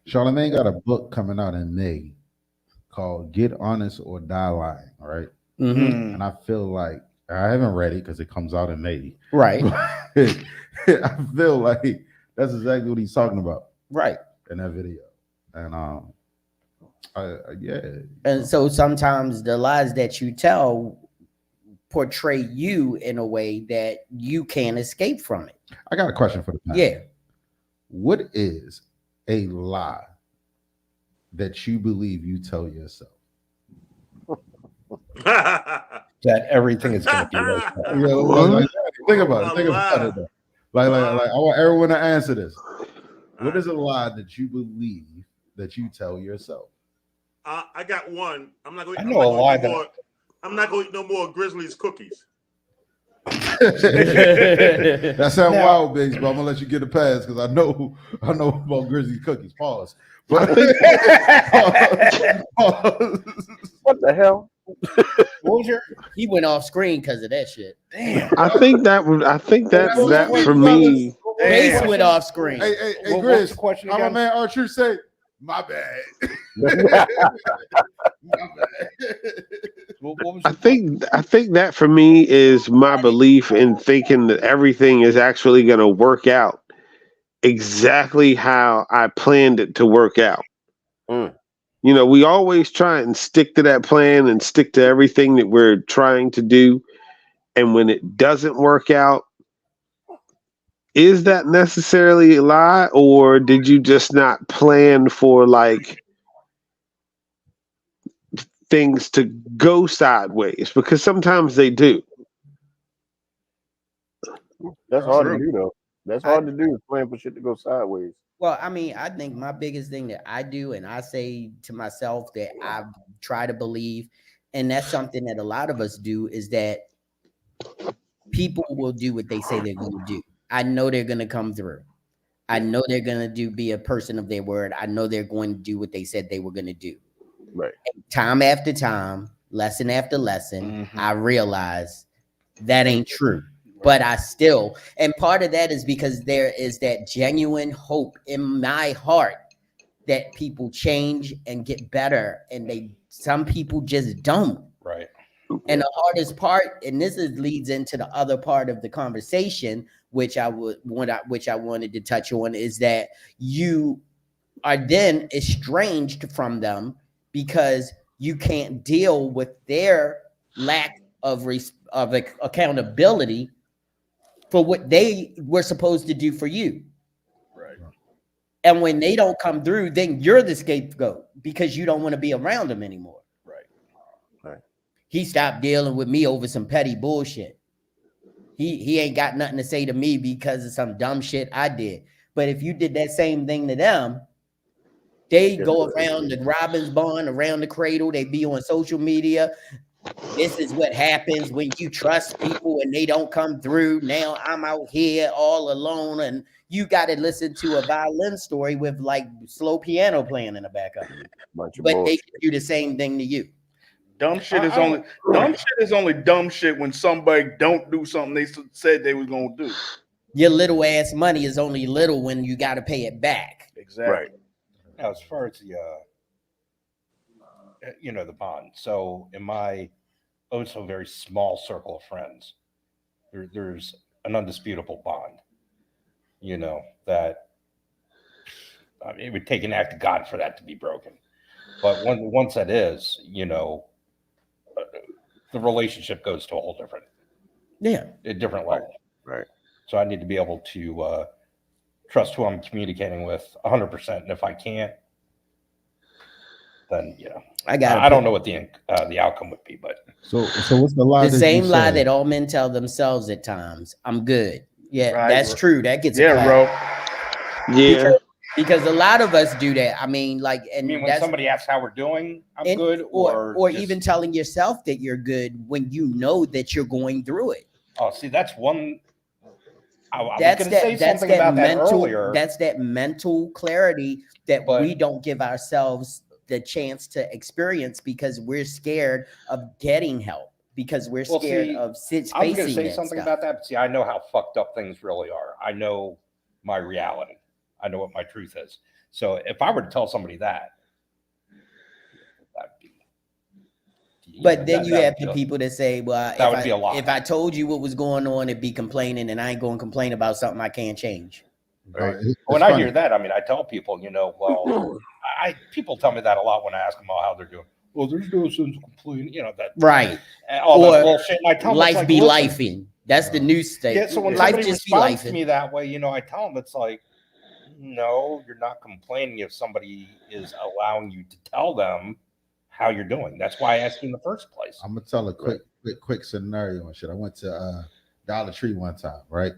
Charlamagne got a book coming out in May called Get Honest or Die Lying, all right? Mm-hmm. And I feel like I haven't read it because it comes out in May. Right. I feel like that's exactly what he's talking about. Right. In that video. And yeah. And so sometimes the lies that you tell portray you in a way that you can't escape from it. I got a question for the panel. Yeah. What is a lie that you believe you tell yourself? That everything is going to be right. Think about it. Though. Like I want everyone to answer this. What is a lie that you believe that you tell yourself? I got one. I'm not going to eat no more Grizzlies cookies. That sounds wild, Biggs, but I'm gonna let you get a pass because I know about Grizzlies cookies. Pause. But what the hell? He went off screen because of that shit. Damn. I think that for me. Base went off screen. Hey, What's Grizz, the question how my again? man Archer say, my bad. My bad. I think that for me is my belief in thinking that everything is actually going to work out exactly how I planned it to work out. You know, we always try and stick to that plan and stick to everything that we're trying to do. And when it doesn't work out, is that necessarily a lie, or did you just not plan for like things to go sideways? Because sometimes they do. That's hard to do, though. That's hard to do, is plan for shit to go sideways. Well, I mean, I think my biggest thing that I do, and I say to myself that I try to believe, and that's something that a lot of us do, is that people will do what they say they're going to do. I know they're going to come through. I know they're going to be a person of their word. I know they're going to do what they said they were going to do. Right. And time after time, lesson after lesson, I realize that ain't true. But I still, and part of that is because there is that genuine hope in my heart that people change and get better, and some people just don't. Right. And the hardest part, and leads into the other part of the conversation, which I wanted to touch on, is that you are then estranged from them because you can't deal with their lack of accountability for what they were supposed to do for you. Right. And when they don't come through, then you're the scapegoat because you don't want to be around them anymore. Right. He stopped dealing with me over some petty bullshit. He ain't got nothing to say to me because of some dumb shit I did. But if you did that same thing to them, they go around the Robbins barn, around the cradle. They be on social media. This is what happens when you trust people and they don't come through. Now I'm out here all alone, and you got to listen to a violin story with like slow piano playing in the background. But they can do the same thing to you. Dumb shit is only dumb shit when somebody don't do something they said they was gonna do. Your little ass money is only little when you got to pay it back. Exactly. Right. Now, as far as the the bond. So in my also very small circle of friends, there's an undisputable bond. That it would take an act of God for that to be broken. But once that is, the relationship goes to a whole different, a different level. Right. So I need to be able to trust who I'm communicating with 100%. And if I can't, then I don't know what the outcome would be. But so what's the lie? The same lie that all men tell themselves at times. I'm good. Yeah, right, that's true. That gets bro. Yeah. Because a lot of us do that. I mean, like, and when somebody asks how we're doing, I'm good, or even telling yourself that you're good when you know that you're going through it. Oh, see, that's one. That's that mental clarity that we don't give ourselves the chance to experience because we're scared of getting help, because we're scared of facing I'm going to say something stuff. about that, but see, I know how fucked up things really are. I know my reality. I know what my truth is. So if I were to tell somebody that'd be. But then you have the people that say, well, that would be a lot. If I told you what was going on, it'd be complaining, and I ain't going to complain about something I can't change. Right. When I hear that, I mean, I tell people, people tell me that a lot when I ask them how they're doing. Well, there's no sense of complaining, that. Right. All that bullshit. And I tell them, life be lifing. That's the new state. Yeah, so when life somebody just responds to me that way, I tell them it's like, no, you're not complaining if somebody is allowing you to tell them how you're doing. That's why I asked you in the first place. I'm gonna tell a quick scenario and shit. I went to Dollar Tree one time, right?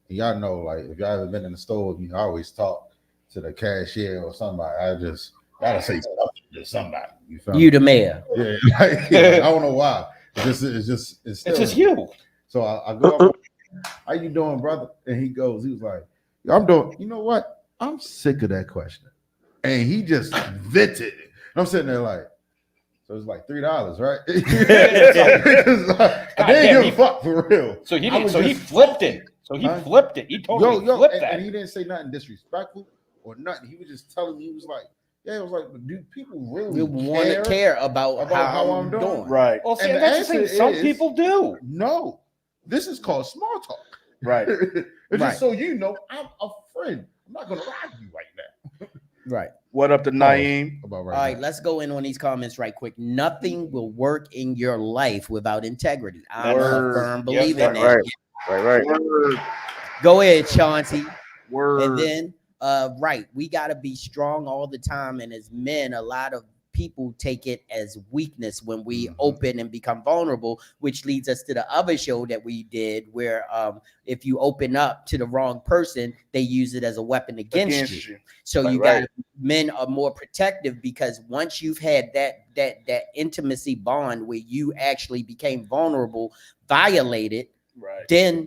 And y'all know, like, if y'all ever been in the store with me, I always talk to the cashier or somebody. I just gotta say something to somebody. You feel you the mayor. Yeah, I don't know why. It's just you. So I go up, how you doing, brother? And he was like, I'm doing, you know what? I'm sick of that question. And he just vented it. I'm sitting there like, so it's like $3, right? I didn't give a fuck for real. So he flipped it. So he flipped it. He totally flipped that. And he didn't say nothing disrespectful or nothing. He was just telling me, he was like, do people really want to care about how I'm doing? Right. Well, see, that's the thing. Some people do. No, this is called small talk. Right. It's just so you know, I'm a friend. I'm not going to lie to you right now. Right. What up to Naeem? All right, let's go in on these comments right quick. Nothing will work in your life without integrity. I'm a firm believer in that. Right. Go ahead, Chauncey. Word. And then, we got to be strong all the time. And as men, a lot of people take it as weakness when we open and become vulnerable, which leads us to the other show that we did where if you open up to the wrong person, they use it as a weapon against you. So men are more protective because once you've had that intimacy bond where you actually became vulnerable, violated, then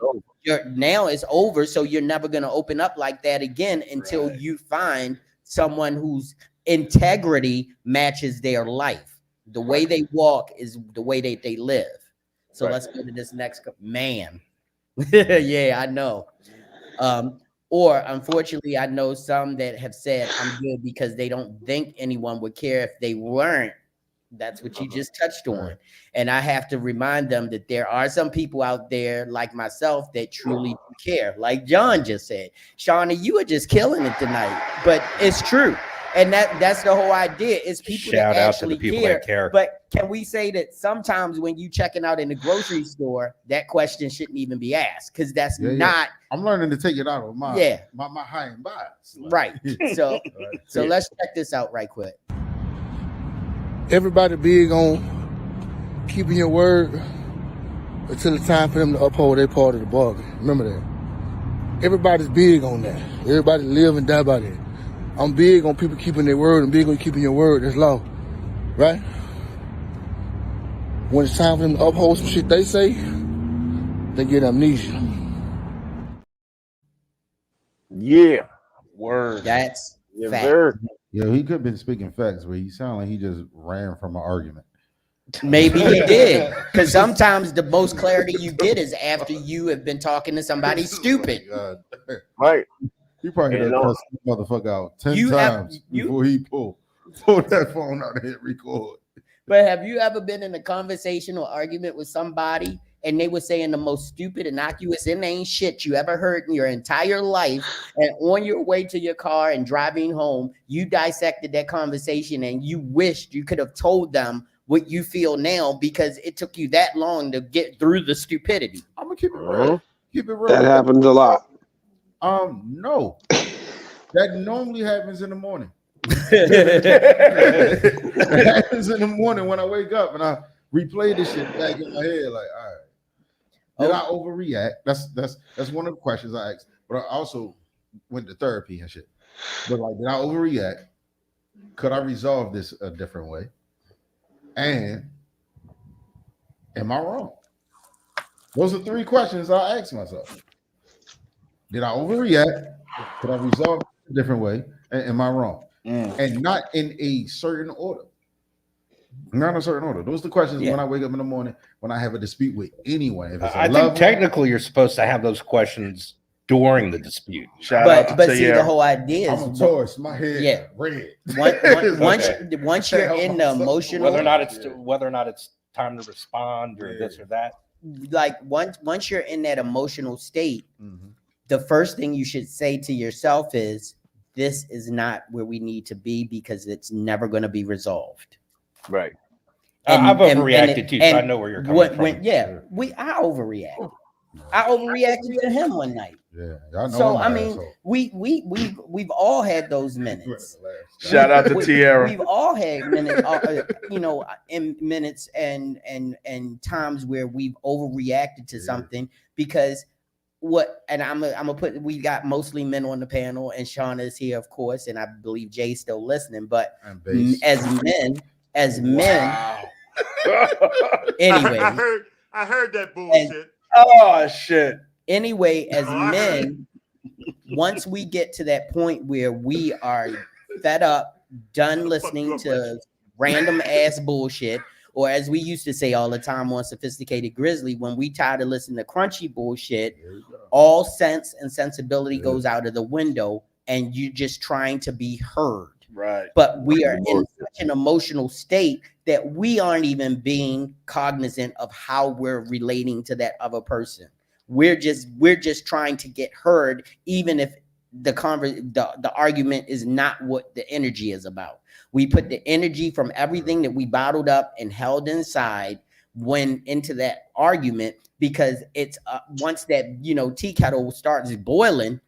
now it's over. So you're never going to open up like that again until you find someone whose integrity matches their life. The way they walk is the way they live. So let's go to this next man. Yeah, I know. Or unfortunately, I know some that have said I'm good because they don't think anyone would care if they weren't. That's what you just touched on. And I have to remind them that there are some people out there like myself that truly do care. Like John just said, Shauna, you are just killing it tonight. But it's true. And that's the whole idea is people Shout that out actually to the people care. that care. But can we say that sometimes when you checking out in the grocery store, that question shouldn't even be asked because that's not. I'm learning to take it out of my high and bias. Right. So let's check this out right quick. Everybody big on keeping your word until it's time for them to uphold their part of the bargain. Remember that. Everybody's big on that. Everybody live and die by that. I'm big on people keeping their word. I'm big on keeping your word. That's law, right? When it's time for them to uphold some shit they say, they get amnesia. Yeah. Word. That's fact. Yeah, he could have been speaking facts, but he sounded like he just ran from an argument. Maybe he did, because sometimes the most clarity you get is after you have been talking to somebody stupid. Right. He probably You done know. cussed the motherfucker out 10 You have- times before he pulled that phone out and hit record. But have you ever been in a conversation or argument with somebody and they were saying the most stupid, innocuous, inane shit you ever heard in your entire life, and on your way to your car and driving home, you dissected that conversation and you wished you could have told them what you feel now because it took you that long to get through the stupidity? I'm gonna keep it real. Keep it real. That happens a lot. No. That normally happens in the morning. It happens in the morning when I wake up and I replay this shit back in my head. Like, all right, did I overreact? That's one of the questions I asked. But I also went to therapy and shit. But like, did I overreact? Could I resolve this a different way? And am I wrong? Those are three questions I asked myself. Did I overreact? Could I resolve it a different way? And am I wrong? And not in a certain order. Not in a certain order. Those are the questions when I wake up in the morning when I have a dispute with anyone. If it's a I think technically you're supposed to have those questions during the dispute. But see, the whole idea is I'm a Taurus, my head red. Once you're in the emotional, whether or not it's time to respond or this or that. Like once you're in that emotional state, the first thing you should say to yourself is, this is not where we need to be because it's never going to be resolved. Right. I've overreacted too, so I know where you're coming from. I overreacted. I overreacted to him one night. Yeah, I know. So I mean, we've all had those minutes. Shout out to Tierra. We've all had minutes, in minutes and times where we've overreacted to something because. I'm gonna put, we got mostly men on the panel and Shauna is here, of course, and I believe Jay's still listening, but as men, anyway. I heard that bullshit. Shit. Anyway, as men, once we get to that point where we are fed up, done listening to random ass bullshit, or as we used to say all the time on Sophisticated Grizzly, when we tired of listening to crunchy bullshit, all sense and sensibility goes out of the window and you're just trying to be heard. Right. But we are in such an emotional state that we aren't even being cognizant of how we're relating to that other person. We're just trying to get heard, even if the argument is not what the energy is about. We put the energy from everything that we bottled up and held inside went into that argument because it's once that tea kettle starts boiling,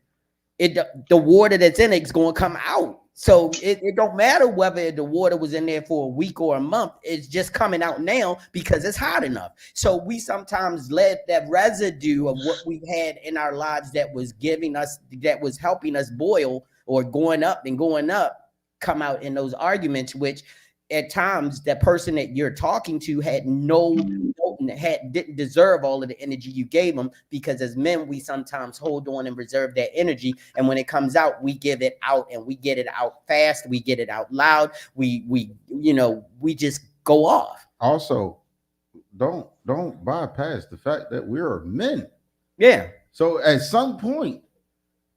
the water that's in it is going to come out. So it don't matter whether the water was in there for a week or a month. It's just coming out now because it's hot enough. So we sometimes let that residue of what we've had in our lives that was helping us boil or going up come out in those arguments, which at times that person that you're talking to didn't deserve all of the energy you gave them, because as men we sometimes hold on and reserve that energy, and when it comes out we give it out, and we get it out fast, we get it out loud, we just go off. Also, don't bypass the fact that we're men. Yeah. So at some point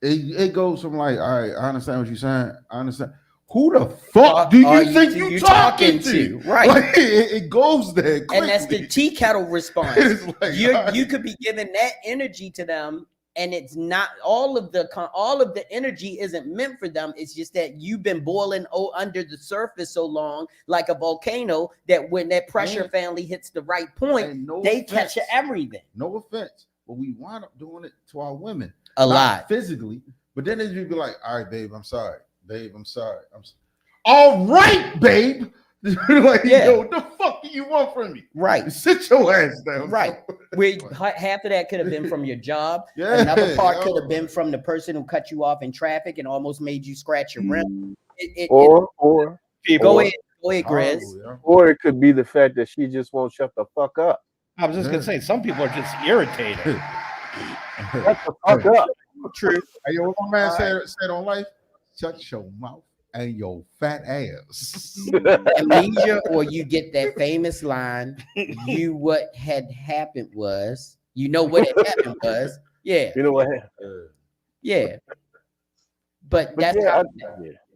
it goes from like, all right, I understand what you're saying, I understand. Who the fuck do you think you're talking to? Right. Like, it goes there quickly. And that's the tea kettle response. Like, you could be giving that energy to them, and it's not all of the energy isn't meant for them. It's just that you've been boiling under the surface so long, like a volcano, that when that pressure finally hits the right point, they catch everything. No offense, but we wind up doing it to our women a lot physically. But then it'd be like, all right, babe, I'm sorry. Babe, I'm sorry. All right, babe. Like, yo, what the fuck do you want from me? Right. Sit your ass down. Right. Half of that could have been from your job. Another part could have been from the person who cut you off in traffic and almost made you scratch your rim. Or go ahead, Grizz. Or it could be the fact that she just won't shut the fuck up. I was just gonna say, some people are just irritated. Shut the fuck up. True. Hey, yo, what my man said on life? Shut your mouth and your fat ass. Amnesia, or you get that famous line, what had happened was, what had happened was, yeah. You know what happened? Yeah. But that's yeah,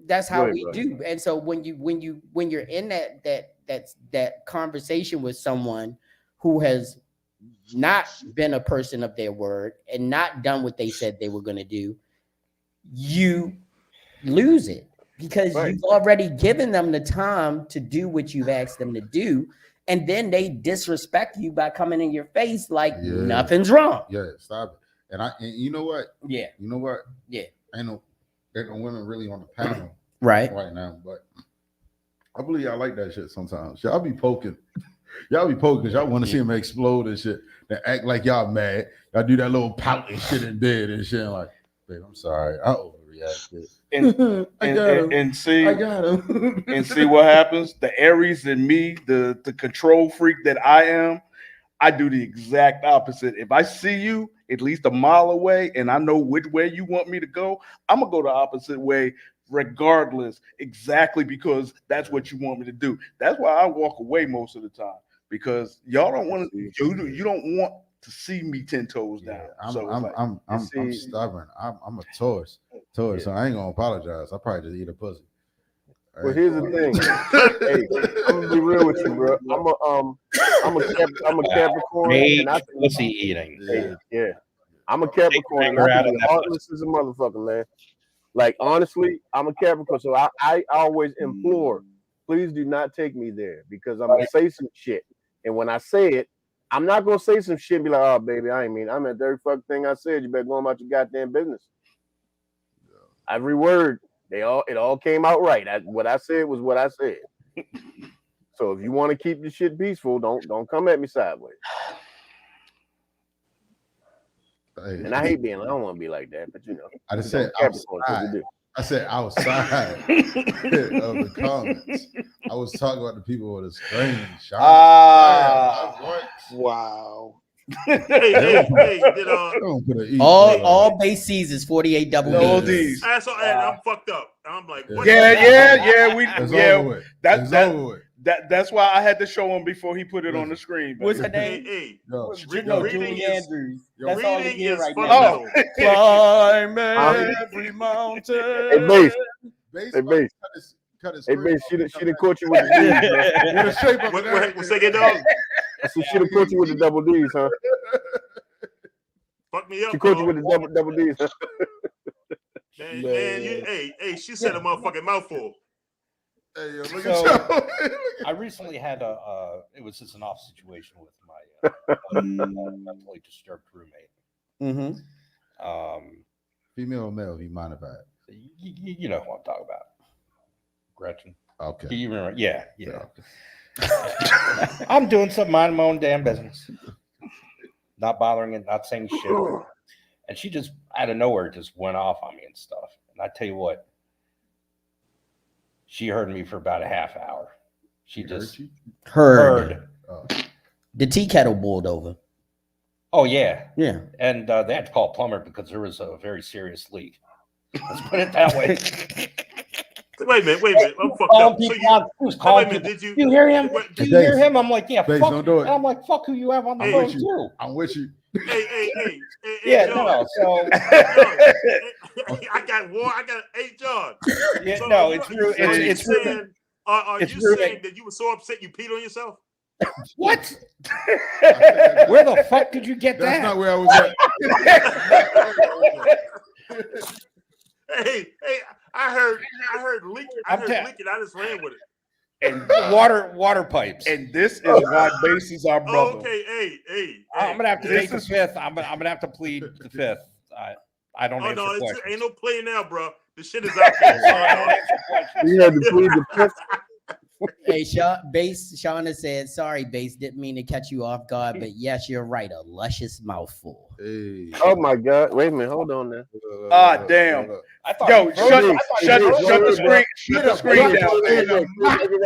that's how Go ahead, we do. And so when you're in that conversation with someone who has not been a person of their word and not done what they said they were going to do, you lose it because you've already given them the time to do what you've asked them to do, and then they disrespect you by coming in your face like nothing's wrong. Yeah, stop it. And you know what? Yeah. You know what? Yeah. Ain't no women really on the panel right now, but I believe y'all like that shit sometimes. Y'all be poking. Y'all be poking because y'all want to see them explode and shit. They act like y'all mad. Y'all do that little pout and shit in bed and shit. Like, babe, I'm sorry. I overreacted. And see, I got him. And see what happens. The Aries in me, the control freak that I am, I do the exact opposite. If I see you at least a mile away and I know which way you want me to go, I'm gonna go the opposite way regardless, exactly because that's what you want me to do. That's why I walk away most of the time, because y'all don't want to. You don't want to see me 10 toes down. I'm stubborn. I'm a Taurus, so I ain't gonna apologize. I probably just eat a pussy. Well, here's the thing. Hey, I'm gonna be real with you, bro. I'm a Capricorn. And pussy eating. Yeah. I'm a Capricorn. I can be heartless as a motherfucker, man. Like, honestly, I'm a Capricorn, so I always implore, please do not take me there, because I'm gonna say some shit, and when I say it, I'm not gonna say some shit and be like, oh baby, I meant every fucking thing I said. You better go about your goddamn business. Every word, it all came out right. What I said was what I said. So if you want to keep the shit peaceful, don't come at me sideways. And I hate being, I don't want to be like that, but I just said outside. I said outside of the comments. I was talking about the people with a strange shot. Wow. All base sees is 48 double D's. I'm fucked up. I'm like, what? That's why I had to show him before he put it on the screen. What's her name? Reading Andrews. That's all he did right now. Climb every mountain. Hey, Base. Hey, Base, she done caught you with the D's, Say it, dog. So she done caught you with the double D's, huh? Fuck me up. She caught you with the double D's. Huh? Man, she said a motherfucking mouthful. Hey, yo, look So, at you. I recently had it was just an off situation with my mentally disturbed roommate. Mm-hmm. Female or male, if you mind about it. You know who I'm talking about. Gretchen. Okay. You remember? Yeah. I'm doing something, minding my own damn business. Not bothering and not saying shit. And she just out of nowhere just went off on me and stuff. And I tell you what, she heard me for about a half hour. She just heard. The tea kettle boiled over. Oh, yeah. Yeah. And they had to call a plumber because there was a very serious leak. Let's put it that way. Wait a minute. I'm fucked up. Did you hear him? Do you hear him? I'm like, yeah, Babe, fuck. don't do it. And I'm like, fuck who you have on the phone, too. I'm with you. Hey, yeah, John. no, so I got 8 jobs. Yeah, so no, it's true. It's saying, are it's you saying that you were so upset you peed on yourself? What? Where the fuck did you get that? That's not where I was at. Hey, I heard leaking. I just ran with it. And water pipes. And this is why Base is our brother. Okay, hey. I'm gonna have to take the fifth. I'm gonna have to plead the fifth. I don't answer questions. Ain't no play now, bro. The shit is out there. You had to plead the fifth. Hey, Shauna said, sorry, Base, didn't mean to catch you off guard, but yes, you're right. A luscious mouthful. Hey. Oh my God. Wait a minute. Hold on now. Damn. Yo, shut the screen down.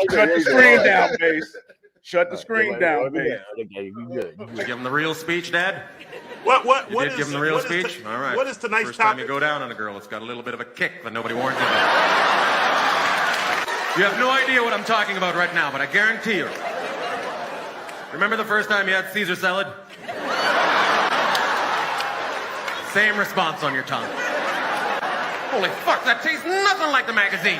Shut the screen down, Base. Shut the screen down, Base. You give him the real speech, Dad? What did give him the real speech? All right. What is tonight's First topic? time you go down on a girl, it's got a little bit of a kick that nobody warned you about. You have no idea what I'm talking about right now, but I guarantee you. Remember the first time you had Caesar salad? Same response on your tongue. Holy fuck, that tastes nothing like the magazine.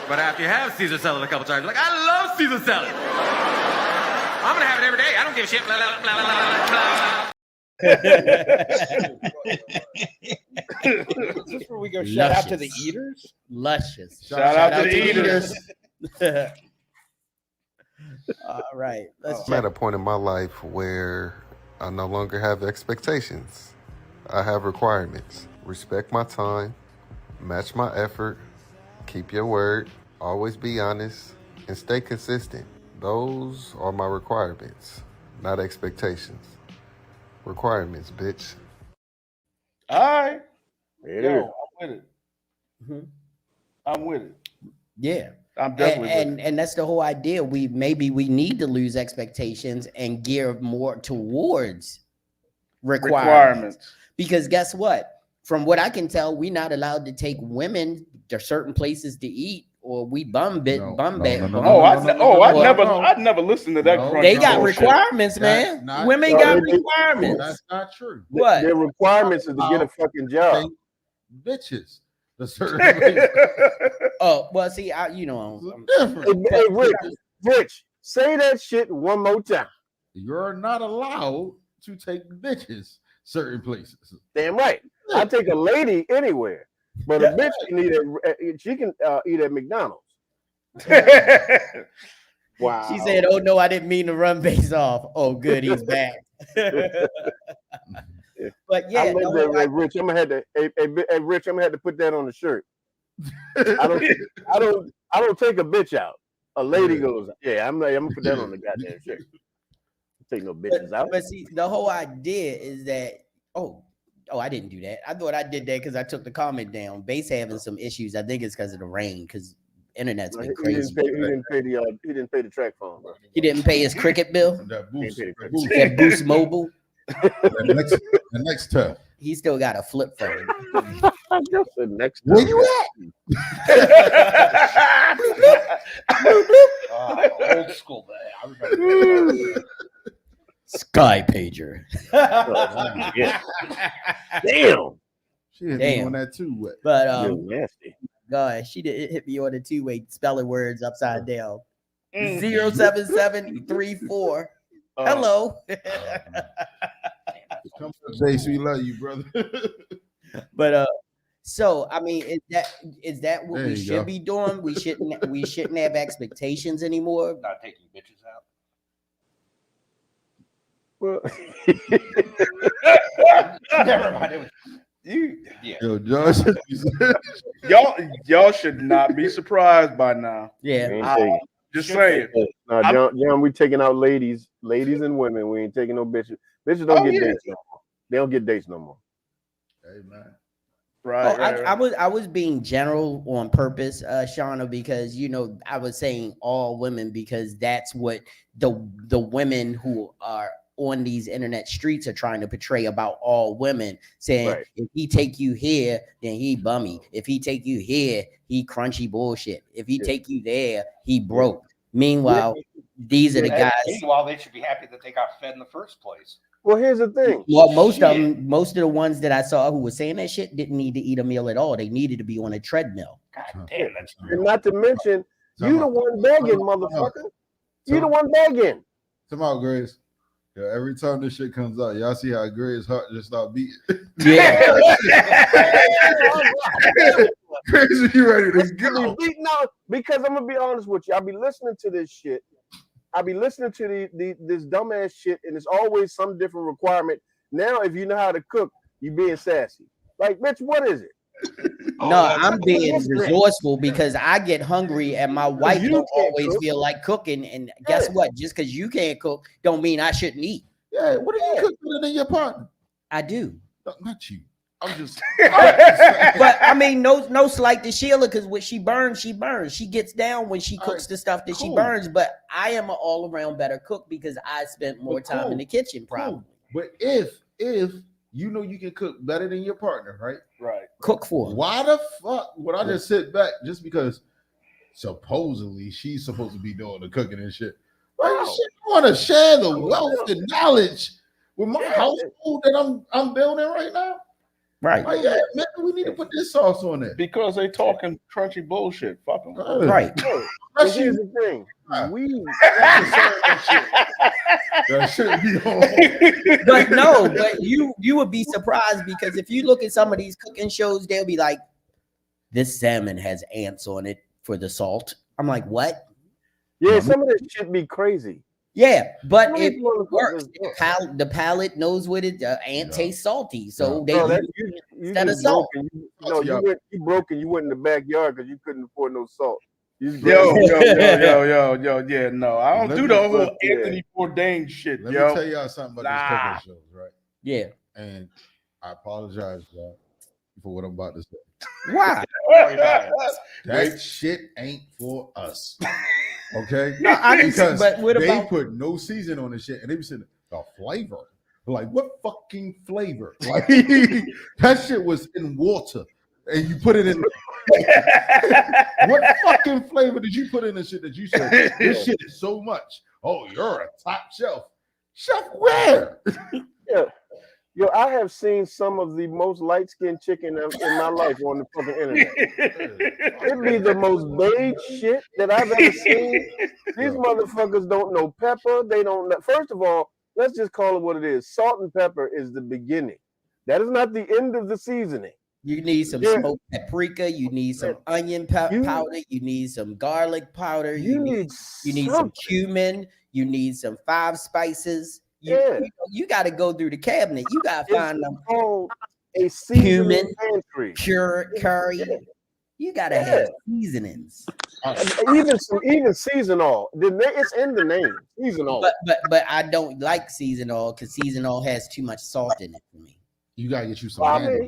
But after you have Caesar salad a couple times, you're like, I love Caesar salad. I'm gonna have it every day. I don't give a shit. Blah, blah, blah, blah, blah. Is this where we go shout out to the eaters? Luscious. Shout out to the eaters. All right. I'm at a point in my life where I no longer have expectations. I have requirements. Respect my time, match my effort, keep your word, always be honest, and stay consistent. Those are my requirements, not expectations. Requirements, bitch. All right. Yeah. I'm with it. I'm with it. Yeah. I'm definitely and that's the whole idea. We need to lose expectations and gear more towards requirements. Because guess what? From what I can tell, we're not allowed to take women to certain places to eat, or we I'd never listened to that. They got bullshit. requirements, man. Women got requirements. That's not true. What? Their requirements is to get a fucking job. Bitches. The certain Oh, well, see, Hey, Rich, say that shit one more time. You're not allowed to take bitches certain places. Damn right. I take a lady anywhere, but a bitch can eat at McDonald's. Wow. She said, "Oh no, I didn't mean to run base off." Oh, good, he's back. But yeah, Rich, I'm gonna have to. Hey, Rich, I'm gonna have to put that on the shirt. I don't take a bitch out. A lady goes, yeah, I'm gonna put that on the goddamn shirt. Take no bitches out. But see, the whole idea is that I didn't do that. I thought I did that because I took the comment down. Base having some issues. I think it's because of the rain. Because internet's been crazy. He didn't pay the track phone, bro. He didn't pay his cricket bill. That Boost Mobile. The next tough. He still got a flip phone. The next Where you at? Old school day. I remember. Sky pager. Damn. She hit me on that too. But nasty. God, she did hit me on the two-way spelling words upside down. 07734. Hello. Come on, Jace, we love you, brother. But so I mean, is that what There we you should go. be doing? We shouldn't have expectations anymore. Not taking bitches out. Well, never mind. Yo, Josh, y'all should not be surprised by now. Yeah. Just saying. No, John, we taking out ladies and women. We ain't taking no bitches. Bitches don't get dates no more. They don't get dates no more. Hey man. Right. I was being general on purpose, Shauna, because I was saying all women because that's what the women who are on these internet streets are trying to portray about all women, saying if he take you here, then he bummy. If he take you here, he crunchy bullshit. If he take you there, he broke. Meanwhile, these are the guys. Meanwhile, they should be happy that they got fed in the first place. Well, here's the thing. Well, most of the ones that I saw who were saying that shit didn't need to eat a meal at all. They needed to be on a treadmill. God damn, that's and not to mention, you the one begging, motherfucker. You the one begging. Come on, Grace. Yo, every time this shit comes out, y'all see how Grace's heart just start beating. Yeah. Crazy, you ready to go? No, because I'm gonna be honest with you. I'll be listening to this shit. I'll be listening to this dumbass shit, and it's always some different requirement. Now, if you know how to cook, you being sassy. Like, bitch, what is it? No, I'm being resourceful because I get hungry and my wife don't always feel like cooking. And guess what? Just because you can't cook don't mean I shouldn't eat. Yeah, what do you cook better than your partner? I do. No, not you. I'm just but I mean, no slight to Sheila, because what she burns, she burns. She gets down when she cooks the stuff that she burns. But I am an all-around better cook because I spent more time in the kitchen, probably. But if you know you can cook better than your partner, right? Right. Cook for him. Why the fuck would I just sit back just because supposedly she's supposed to be doing the cooking and shit? Like, shit, I want to share the wealth and knowledge with my household that I'm building right now. Right. Like, yeah, man, we need to put this sauce on it. Because they talking crunchy bullshit. Fuck them. Right. But here's the thing. That shouldn't be on. But no, but you would be surprised because if you look at some of these cooking shows, they'll be like, this salmon has ants on it for the salt. I'm like, what? Yeah, some of this shit be crazy. Yeah, but it works. The palate knows what it. Ant tastes salty, so they instead of salt. You broke and you went in the backyard because you couldn't afford no salt. Yo, yeah, no, I don't do the whole Anthony Bourdain shit. Let me tell y'all something about this cooking shows, right? Yeah, and I apologize for what I'm about to say. Why? That shit ain't for us. Okay, no, because but what they about put no season on this shit, and they be saying the flavor. Like, what fucking flavor? Like, that shit was in water, and you put it in. What fucking flavor did you put in the shit that you said? This shit is so much. Oh, you're a top shelf. Chef where? Yeah. Yo, I have seen some of the most light-skinned chicken in my life on the fucking internet. It'd be the most beige shit that I've ever seen. These motherfuckers don't know pepper. They don't know. First of all, let's just call it what it is. Salt and pepper is the beginning. That is not the end of the seasoning. You need some smoked paprika. You need some onion powder. You need some garlic powder. You need some cumin. You need some 5 spices. You got to go through the cabinet. You got to find them. A cumin, pantry. Pure curry. You got to have seasonings. Even seasonal. It's in the name. Seasonal. But I don't like seasonal because seasonal has too much salt in it for me. You got to get you some.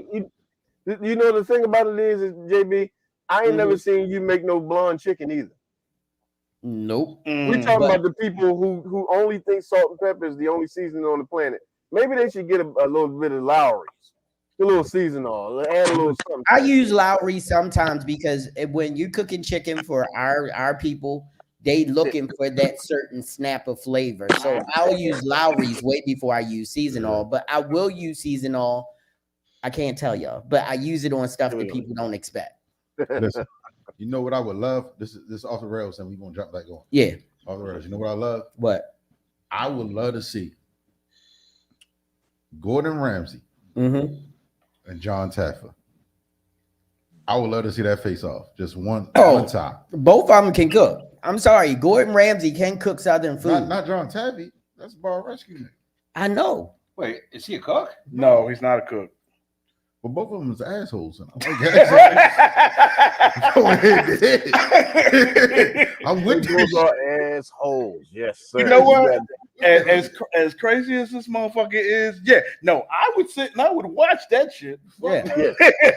You know the thing about it is JB, I ain't never seen you make no blonde chicken either. Nope. We're talking about the people who only think salt and pepper is the only seasoning on the planet. Maybe they should get a little bit of Lowry's, a little seasonal, add a little something. I use Lowry sometimes because when you're cooking chicken for our people, they looking for that certain snap of flavor. So I'll use Lowry's way before I use seasonal, but I will use seasonal. I can't tell y'all, but I use it on stuff that people don't expect. Listen, you know what I would love? This is off the rails, and we're gonna jump back on. Yeah, off the rails. You know what I love? What? I would love to see Gordon Ramsay and John Taffer. I would love to see that face off. Just one time. Both of them can cook. I'm sorry, Gordon Ramsay can cook Southern food. Not John Taffer. That's Bar Rescue. I know. Wait, is he a cook? No, he's not a cook. But both of them is assholes. And I'm with those are assholes. Yes, sir. You know what? As crazy as this motherfucker is, I would sit and I would watch that shit. Yeah.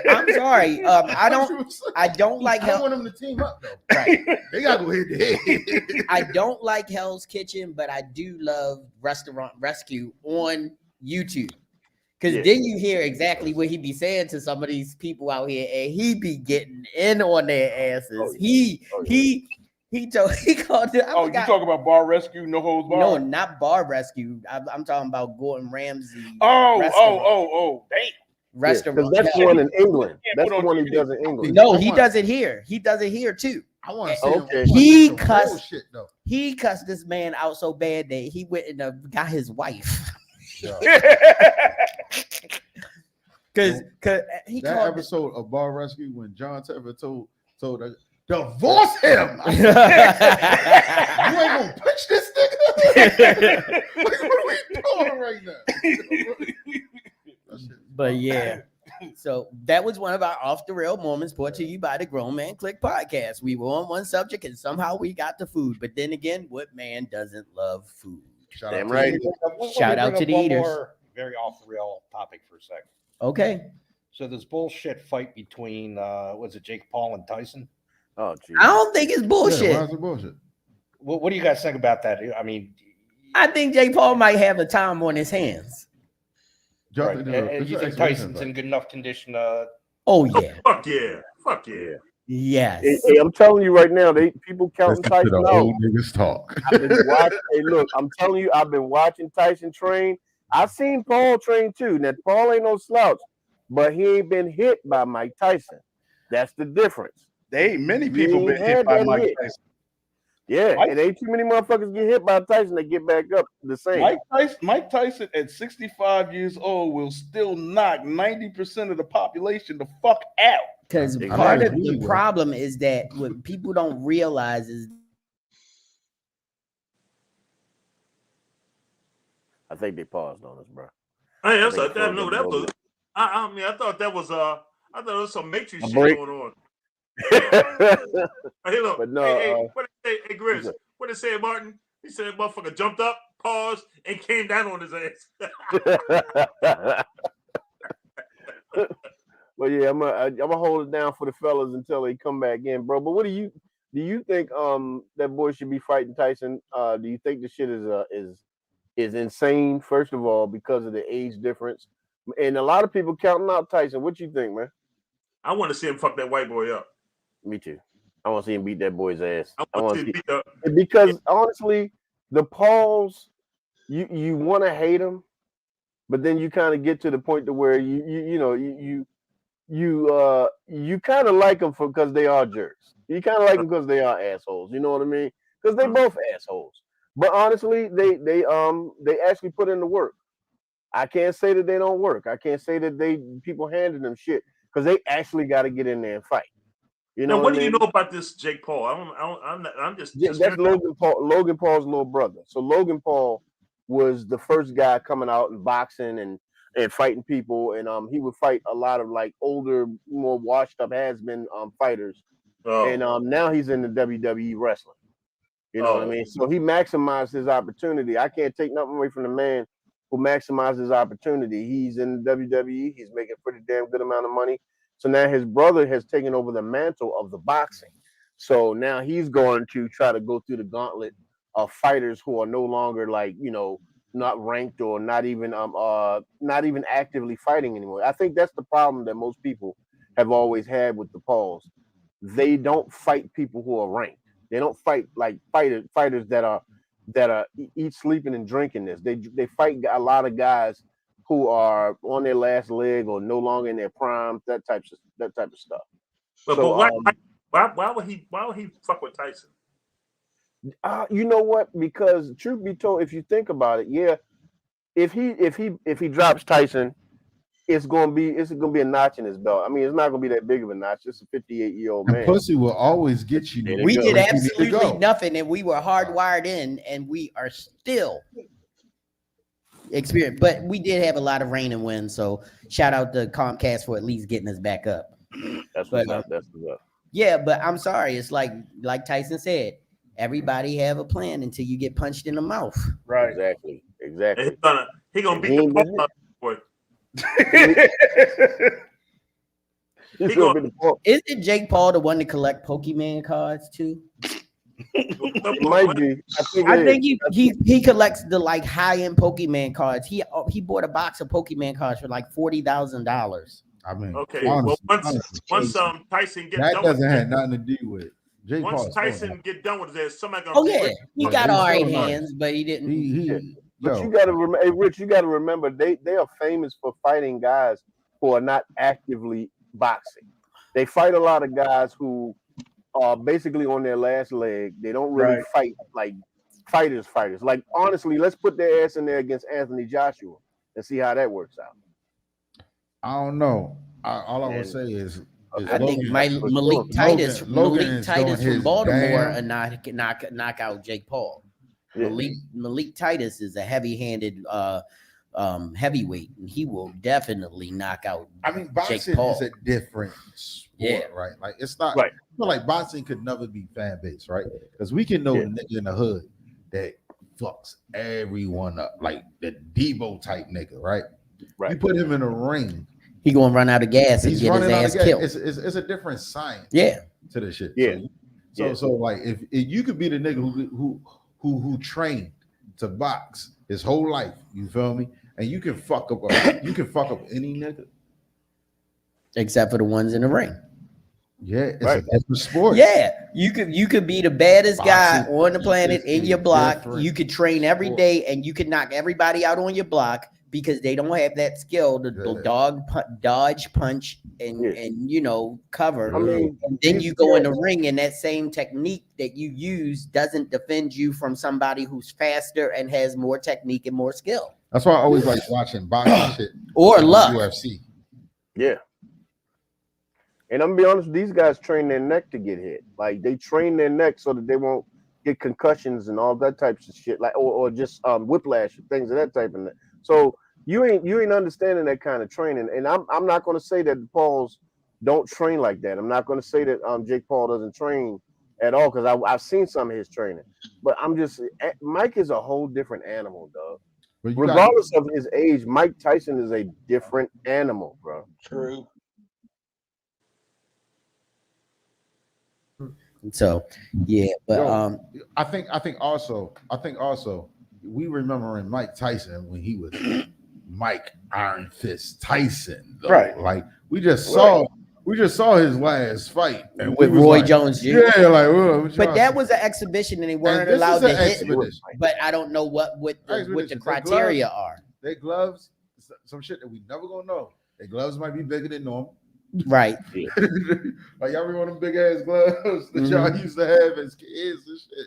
I'm sorry. I don't like I want them to team up though. Right. They gotta go head to head. I don't like Hell's Kitchen, but I do love Restaurant Rescue on YouTube. Because then you hear exactly what he be saying to some of these people out here, and he be getting in on their asses. He called it. You talking about Bar Rescue, No Holds Bar? No, not Bar Rescue. I'm talking about Gordon Ramsay. Damn. Restaurant. That's the one in England. That's the one he does in England. No, he does it here. He does it here too. I want to say he cussed this man out so bad that he went and got his wife. Because he that called episode of Bar Rescue when John Taffer told her, divorce him. You ain't gonna punch this nigga. What are we doing right now? But yeah. So that was one of our off the rail moments brought to you by the Grown Man Click Podcast. We were on one subject and somehow we got the food. But then again, what man doesn't love food? Shout out to the eaters. More very off the rail topic for a second. Okay. So this bullshit fight between was it Jake Paul and Tyson? Oh, geez. I don't think it's bullshit. Why is it bullshit? What do you guys think about that? I mean, I think Jake Paul might have a time on his hands. Right. And you think Tyson's in good enough condition? Oh yeah. Fuck yeah. Fuck yeah. Yes. Hey, I'm telling you right now, people counting Listen to Tyson the out. old niggas talk. I've been watching. Hey, look, I'm telling you, I've been watching Tyson train. I've seen Paul train too. Now, Paul ain't no slouch, but he ain't been hit by Mike Tyson. That's the difference. They ain't many people been hit by Mike Tyson. Yeah, it ain't too many motherfuckers get hit by Tyson that get back up the same. Mike Tyson at 65 years old will still knock 90% of the population the fuck out. Because part of the problem is that what people don't realize is, I think they paused on us, bro. Hey, I thought that was. I mean, I thought that was. I thought there was some Matrix shit going on. Hey, look. But no, what did it say? Hey, Grizz, what did it say, Martin? He said, "Motherfucker jumped up, paused, and came down on his ass." Well, yeah, I'm gonna hold it down for the fellas until they come back in, bro. But what do you think that boy should be fighting Tyson? Do you think the shit is insane? First of all, because of the age difference, and a lot of people counting out Tyson. What you think, man? I want to see him fuck that white boy up. Me too. I want to see him beat that boy's ass. I want to see him beat up. Because honestly, the Pauls, you want to hate them, but then you kind of get to the point to where you kind of like them because they are jerks. You kind of like them because they are assholes. You know what I mean? Because they both assholes. But honestly, they actually put in the work. I can't say that they don't work. I can't say that people handed them shit because they actually got to get in there and fight. You know now, what do I you mean? know about this Jake Paul? I'm just. That's Logan Paul. Logan Paul's little brother. So Logan Paul was the first guy coming out and boxing and fighting people, and he would fight a lot of like older, more washed up has-been fighters. And now he's in the WWE wrestling. You know what I mean? So he maximized his opportunity. I can't take nothing away from the man who maximized his opportunity. He's in the WWE. He's making a pretty damn good amount of money. So now his brother has taken over the mantle of the boxing. So now he's going to try to go through the gauntlet of fighters who are no longer like, not ranked or not even actively fighting anymore. I think that's the problem that most people have always had with the Pauls. They don't fight people who are ranked. They don't fight like fighters that are eat, sleeping, and drinking this. They fight a lot of guys who are on their last leg or no longer in their prime, that type of stuff. But why would he fuck with Tyson? You know what? Because truth be told, if you think about it, yeah, if he drops Tyson, it's gonna be a notch in his belt. I mean, it's not gonna be that big of a notch. It's a 58-year-old man. Pussy will always get you. We did absolutely nothing, and we were hardwired in, and we are still experienced. But we did have a lot of rain and wind, so shout out to Comcast for at least getting us back up. That's what's up. Yeah, but I'm sorry. It's like Tyson said. Everybody have a plan until you get punched in the mouth. Right. Exactly. And he gonna beat the fuck out of boy. Isn't Jake Paul the one to collect Pokemon cards too? Might be. I think he collects the like high-end Pokemon cards. He bought a box of Pokemon cards for like $40,000. I mean, okay. Well, once Tyson gets that done doesn't with have nothing to do with. Jake once Paul Tyson get done with this, somebody gonna. Oh yeah, he got all right hands, but he didn't. But you got to remember, hey, Rich. You got to remember, they are famous for fighting guys who are not actively boxing. They fight a lot of guys who are basically on their last leg. They don't really fight like fighters. Like honestly, let's put their ass in there against Anthony Joshua and see how that works out. I don't know. All I would say is I think Malik Titus from Baltimore knock out Jake Paul. Yeah. Malik Titus is a heavy-handed heavyweight, and he will definitely knock out. I mean, boxing Jake Paul. is a different sport, right? Like it's not right. I feel like boxing could never be fan based, right? Because we can know the nigga in the hood that fucks everyone up, like the Debo type nigga, right? Right. You put him in a ring, he gonna run out of gas and get his ass killed. It's a different science, to this shit. Yeah. So like if you could be the nigga who trained to box his whole life, you feel me? and you can fuck up any nigga except for the ones in the ring. Yeah, it's a different sport. Yeah, you could be the baddest guy Boxing on the planet in your block. different You could train every day, and you could knock everybody out on your block because they don't have that skill to dodge, punch, and you know, cover. I mean, and then you go in the ring, and that same technique that you use doesn't defend you from somebody who's faster and has more technique and more skill. That's why I always like watching boxing shit or luck. UFC. Yeah. And I'm gonna be honest, these guys train their neck to get hit. Like they train their neck so that they won't get concussions and all that types of shit, like or just whiplash and things of that type. And so you ain't understanding that kind of training. And I'm not gonna say that the Pauls don't train like that. I'm not gonna say that Jake Paul doesn't train at all because I've seen some of his training. But I'm just Mike is a whole different animal, dog. Regardless of his age, Mike Tyson is a different animal, bro. True. So yeah, but I think also we remembering Mike Tyson when he was Mike Iron Fist Tyson, though. Right? Like we just saw his last fight and with Roy Jones Jr. Yeah, like but that was an exhibition and they weren't allowed to hit. But I don't know what the criteria are. Their gloves, some shit that we never gonna know. Their gloves might be bigger than normal. Right. Like y'all remember them big ass gloves that y'all used to have as kids and shit.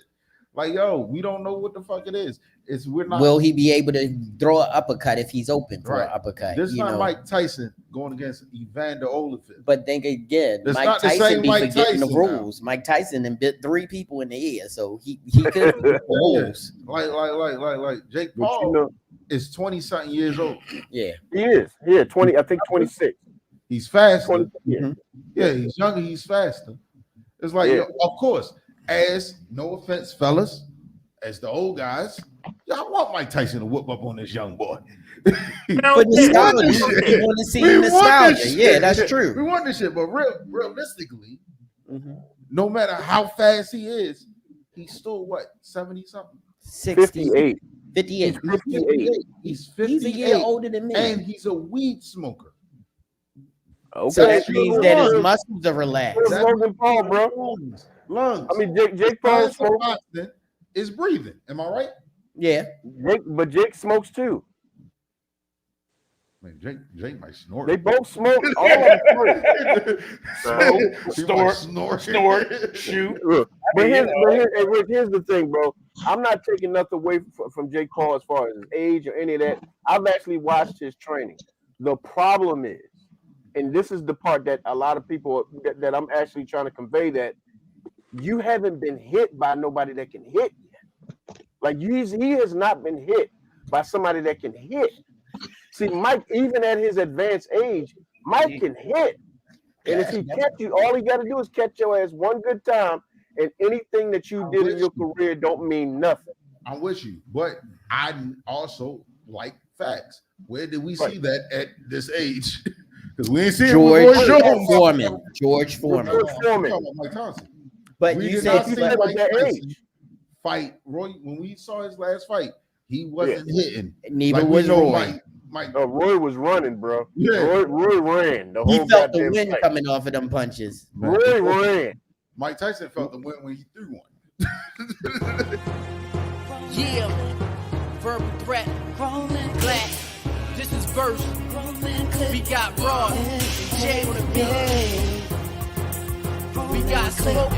Like, yo, we don't know what the fuck it is. We're not. Will he be able to throw an uppercut if he's open for an uppercut? This is not Mike Tyson going against Evander Holyfield. But think again, It's Mike not the Tyson same be Mike forgetting the Tyson rules. Mike Tyson and bit 3 people in the ear, so he could the rules. Like Jake Paul is 20-something years old. Yeah, he is. Yeah, 20. I think 26. He's faster. Yeah, he's younger. He's faster. It's like, yo, of course, as no offense, fellas, as the old guys, y'all want Mike Tyson to whoop up on this young boy. For nostalgia, you want to see nostalgia. Yeah, that's true. We want this shit, but realistically, no matter how fast he is, he's still what 70-something, 58. 58. He's 58. He's a year older than me, and he's a weed smoker. Okay. So that means that his muscles are relaxed. That's Logan Paul, bro. Lungs. I mean, Jake Paul smokes. Is breathing. Am I right? Yeah. But Jake smokes too. Man, Jake might snort. They both smoke. All of them smoke. Snort, shoot. But here's the thing, bro. I'm not taking nothing away from Jake Paul as far as his age or any of that. I've actually watched his training. The problem is, and this is the part that a lot of people that I'm actually trying to convey, that you haven't been hit by nobody that can hit yet. Like he has not been hit by somebody that can hit. See, Mike, even at his advanced age, Mike can hit. And if he catch you, all he got to do is catch your ass one good time, and anything that you did in your career don't mean nothing. I'm with you, but I also like facts. Where did we see that at this age? Because we ain't seen George Foreman. George Foreman. Mike Thompson. But we you did said not see Mike Tyson fight Roy. When we saw his last fight, he wasn't hitting. Neither was Roy. Roy was running, bro. Yeah. Roy ran. He felt the wind coming off of them punches. Roy ran. Mike Tyson felt the wind when he threw one. Yeah, verbal threat, black. This is verse. We got Raw and Jay on the beat. We got Smoke.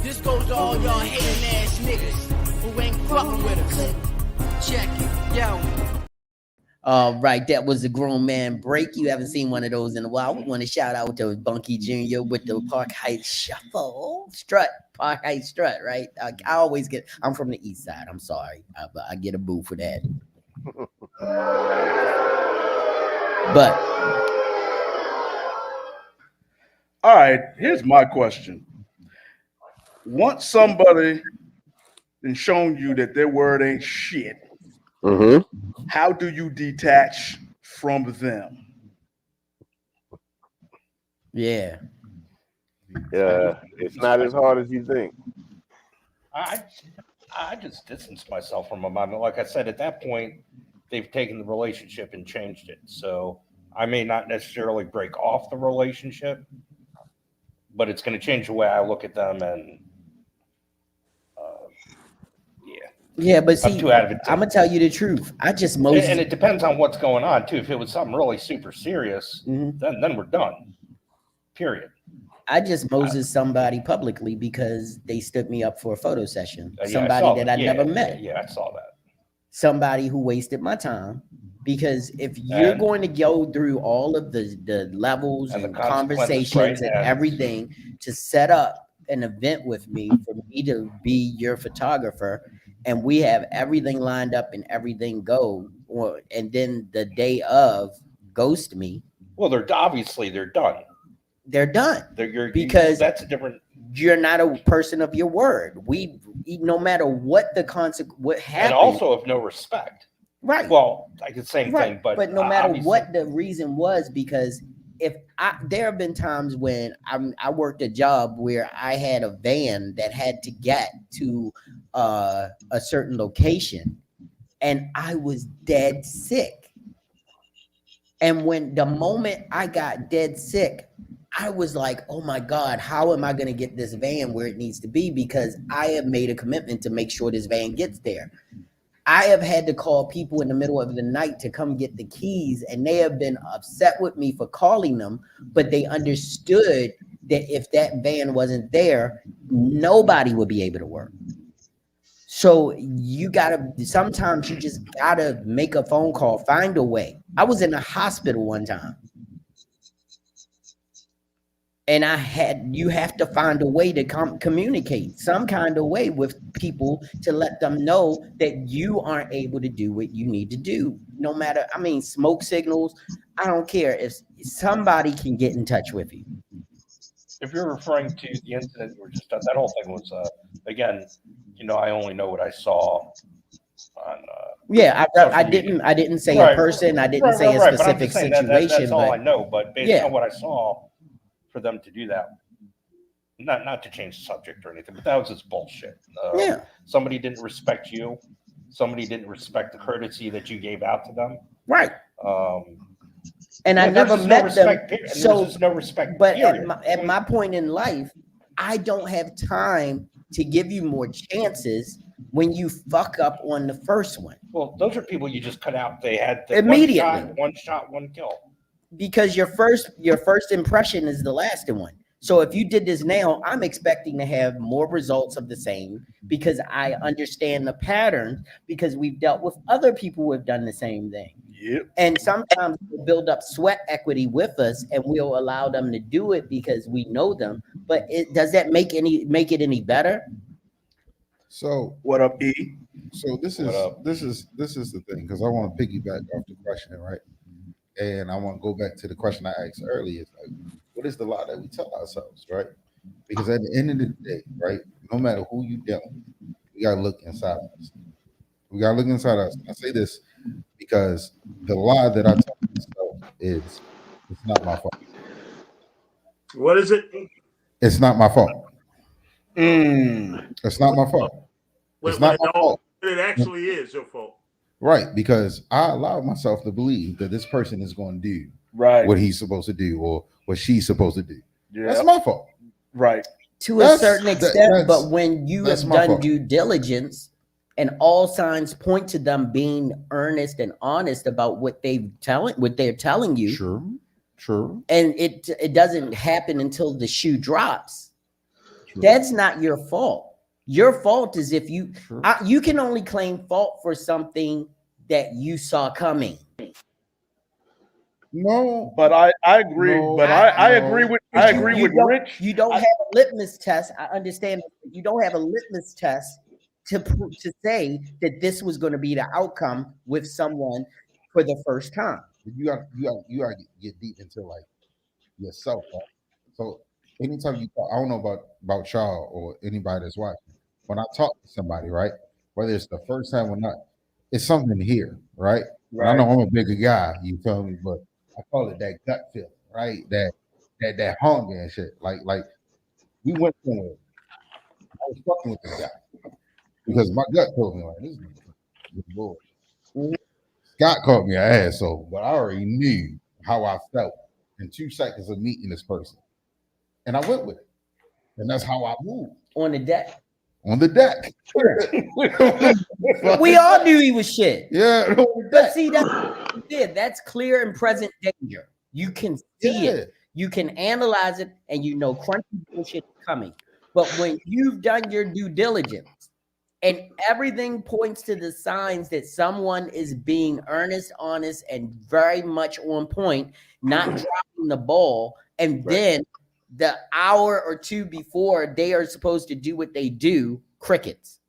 This goes to all y'all hating ass niggas who ain't fucking with us. Check it, yo. All right, that was a grown man break. You haven't seen one of those in a while. We want to shout out to Bunky Jr. with the Park Heights Shuffle Strut. Park Heights Strut, right? I always get. I'm from the East Side. I'm sorry, but I get a boo for that. But all right, here's my question. Once somebody has shown you that their word ain't shit, how do you detach from them? Yeah, it's not as hard as you think. I just distance myself from them. I mean, like I said, at that point, they've taken the relationship and changed it. So I may not necessarily break off the relationship, but it's going to change the way I look at them. And yeah, but see, I'm too out of it. I'm gonna tell you the truth. I just And it depends on what's going on too. If it was something really super serious, then we're done. Period. I just Moses somebody publicly because they stood me up for a photo session. Yeah, Somebody that I never met. Yeah, I saw that. Somebody who wasted my time. Because if you're going to go through all of the levels and conversations and everything to set up an event with me for me to be your photographer, and we have everything lined up and everything go, and then the day of ghost me. Well, they're done. They're done. Because that's a different. You're not a person of your word. No matter what the what happened, and also of no respect. Right. Well, like the same thing, but no matter what the reason was, because there have been times when I worked a job where I had a van that had to get to a certain location, and I was dead sick. And when the moment I got dead sick, I was like, oh my God, how am I going to get this van where it needs to be? Because I have made a commitment to make sure this van gets there. I have had to call people in the middle of the night to come get the keys, and they have been upset with me for calling them, but they understood that if that van wasn't there, nobody would be able to work. So sometimes you just gotta make a phone call, find a way. I was in a hospital one time. And you have to find a way to communicate some kind of way with people to let them know that you aren't able to do what you need to do. No matter, smoke signals, I don't care if somebody can get in touch with you. If you're referring to the incident you were just done, that whole thing was, again, I only know what I saw on. I didn't say a person. I didn't say a specific situation. That's all I know. But based on what I saw, for them to do that, not to change the subject or anything, but that was just bullshit. Somebody didn't respect you. Somebody didn't respect the courtesy that you gave out to them. Right. And I never met them. So there's no respect. But at my point in life, I don't have time to give you more chances when you fuck up on the first one. Well, those are people you just cut out. They had immediately one shot, one kill. Because your first impression is the last one. So if you did this now, I'm expecting to have more results of the same because I understand the pattern because we've dealt with other people who have done the same thing. Yep. And sometimes we'll build up sweat equity with us and we'll allow them to do it because we know them. But does that make it any better? So what up, E? So this is the thing, because I want to piggyback off the question, right? And I want to go back to the question I asked earlier. Like, what is the lie that we tell ourselves, right? Because at the end of the day, right, no matter who you dealing with, we gotta look inside us. We gotta look inside us. And I say this because the lie that I tell myself is it's not my fault. What is it? It's not my fault. It's not my fault. It's not my fault. It actually is your fault. Right, because I allow myself to believe that this person is going to do what he's supposed to do or what she's supposed to do. Yeah. That's my fault. Right. To a certain extent, but when you have done due diligence and all signs point to them being earnest and honest about what they're telling you. Sure. And it doesn't happen until the shoe drops. True. That's not your fault. Your fault is if you can only claim fault for something that you saw coming. No, but I agree. No, but I agree with Rich. You don't have a litmus test. I understand you don't have a litmus test to say that this was going to be the outcome with someone for the first time. You got to get deep into like yourself. Right? So anytime you talk, I don't know about y'all or anybody that's watching. When I talk to somebody, right, whether it's the first time or not, it's something here, right? I know I'm a bigger guy, you feel me, but I call it that gut feeling, right? That hunger and shit. Like we went somewhere. I was fucking with this guy because my gut told me like this is bullshit. Scott called me an asshole, but I already knew how I felt in 2 seconds of meeting this person. And I went with it. And that's how I moved. On the deck. On the deck. We all knew he was shit. Yeah. But see, that's clear and present danger. You can see it. You can analyze it, and you know crunchy bullshit is coming. But when you've done your due diligence and everything points to the signs that someone is being earnest, honest, and very much on point, not dropping the ball, and then the hour or two before they are supposed to do what they do, crickets.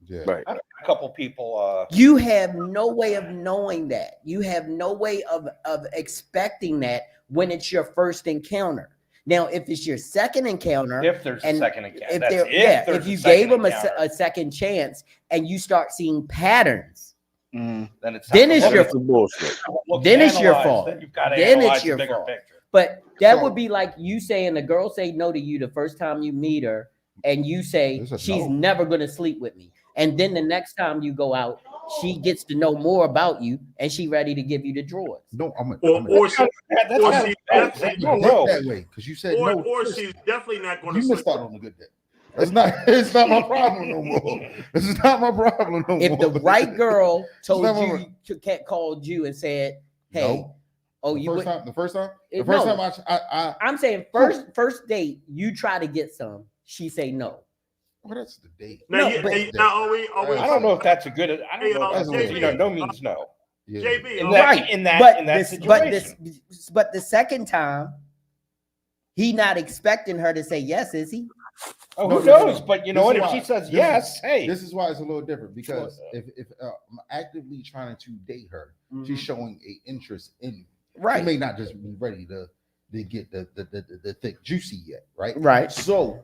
Yeah. Right. A couple people. You have no way of knowing that. You have no way of expecting that when it's your first encounter. Now, if it's your second encounter, if there's a second encounter, if you gave them a second chance and you start seeing patterns, then it's your bullshit. Then it's your fault. Then you've got to Then analyze it's your the bigger fault. picture. But that would be like you saying a girl say no to you the first time you meet her, and you say she's never going to sleep with me. And then the next time you go out, she gets to know more about you, and she ready to give you the drawers. No, or she's definitely that way because you said no. Or she's definitely not going to. You missed out on a good day. It's not my problem no more. This is not my problem no more. If the right girl called you and said, "Hey, the first time I'm saying first date, you try to get some. She say no. Well, that's the date. I don't know if that's a good. I don't know. If that's, no means no. Yeah. JB, in that situation. But the second time, he not expecting her to say yes, is he? Oh, who knows? But you know what? If she says yes, hey, this is why it's a little different because if I'm actively trying to date her, she's showing an interest in me. Right. She may not just be ready to get the thick juicy yet, right? Right. So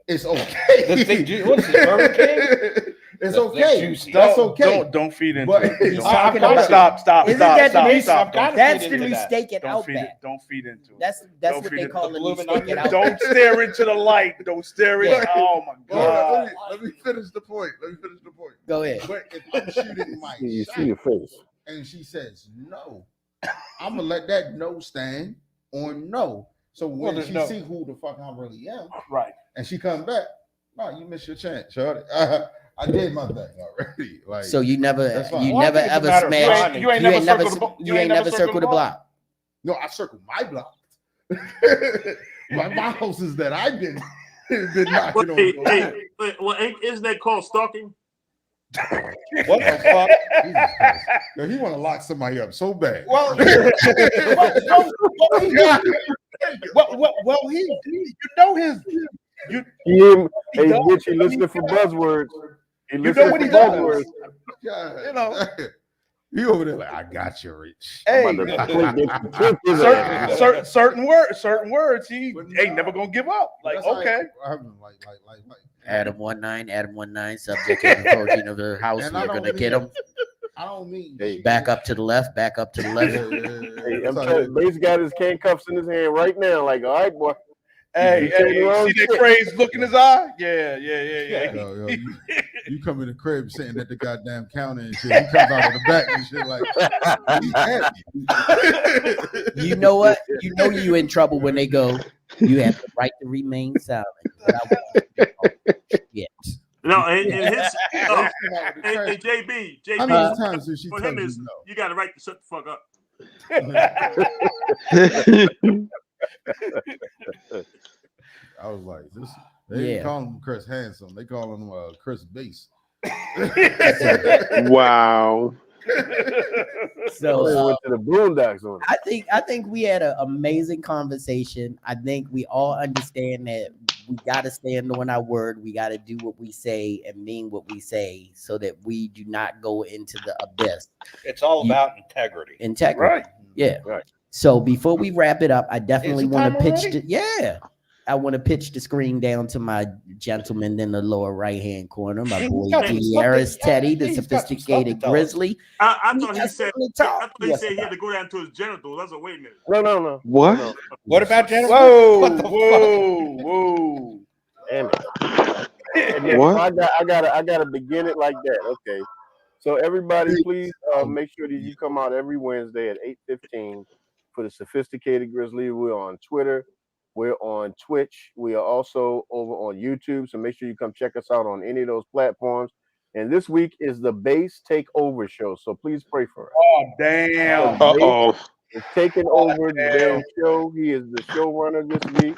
it's okay. The thick what's it, Burger King? It's okay. That's okay. Don't feed into it. He's talking about stop. That's the new steak at Outback. Don't feed into it. That's what they call the new steak at Outback. Don't stare into the light. Don't stare into. Oh my god. Let me finish the point. Go ahead. But if I'm shooting my You shot see your face. and she says no, I'm gonna let that no stand on no. So when she see who the fuck I really am, right, and she come back, no, you missed your chance, shorty. I did my thing already. Like, so you never ever smashed. You ain't never circled the block. No, I circled my block. my houses that I did knocking on. Well, isn't that called stalking? What the fuck? Jesus Christ. Yo, he want to lock somebody up so bad. Well, he you know his. He listening for buzzwords. He listening for buzzwords. You know, he over there like, I got you, Rich. Hey, certain words. He ain't never gonna give up. Like, okay. Adam 19, subject to the approaching of the house. We're gonna get him. I don't mean back up to the left. Hey, I'm telling you, Bass got his handcuffs in his hand right now. Like, all right, boy. Hey, see that crazy look in his eye? Yeah. Yo, you come in the crib sitting at the goddamn counter and shit. He comes out of the back and shit like, you know what? You know you in trouble when they go, you have the right to remain silent. Yes. No, and his and JB. How many times did she for tell him you is no? you got the right to shut the fuck up. I was like, this. They didn't call him Chris Handsome. They call him Chris Bass. Wow. So went to the boondocks on it. I think we had an amazing conversation. I think we all understand that we got to stand on our word. We got to do what we say and mean what we say, so that we do not go into the abyss. It's all about integrity. Right? Yeah. Right. So before we wrap it up, I definitely want to pitch I want to pitch the screen down to my gentleman in the lower right-hand corner, my boy Harris Teddy, the sophisticated grizzly. I thought he said he had to go down to his genitals. That's a wait a minute. No. What? What about genitals? Whoa. Damn it. What? I gotta begin it like that. Okay. So everybody, please make sure that you come out every Wednesday at 8:15 for the Sophisticated Grizzly. We're on Twitter. We're on Twitch. We are also over on YouTube. So make sure you come check us out on any of those platforms. And this week is the Base Takeover show. So please pray for us. Oh, damn. Is taking over the damn show. He is the showrunner this week.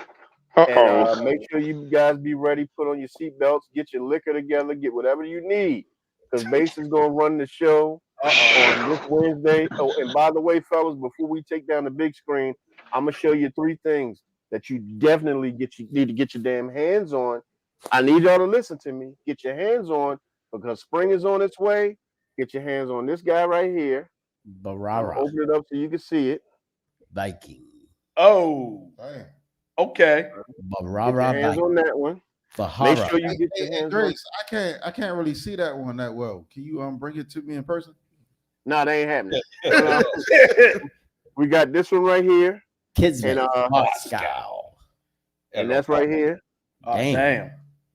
And make sure you guys be ready. Put on your seatbelts. Get your liquor together. Get whatever you need. Because Base is going to run the show on this Wednesday. Oh, and by the way, fellas, before we take down the big screen, I'm going to show you 3 things that you definitely need to get your damn hands on. I need y'all to listen to me. Get your hands on because spring is on its way. Get your hands on this guy right here. Barara. Open it up so you can see it. Viking. Oh. Damn. Okay. Barara. Get your hands on that one. Bahara. Make sure you get your hands on. I can't really see that one that well. Can you bring it to me in person? No, they ain't happening. We got this one right here. Kismet, Moscow. And that's right here. Oh, damn.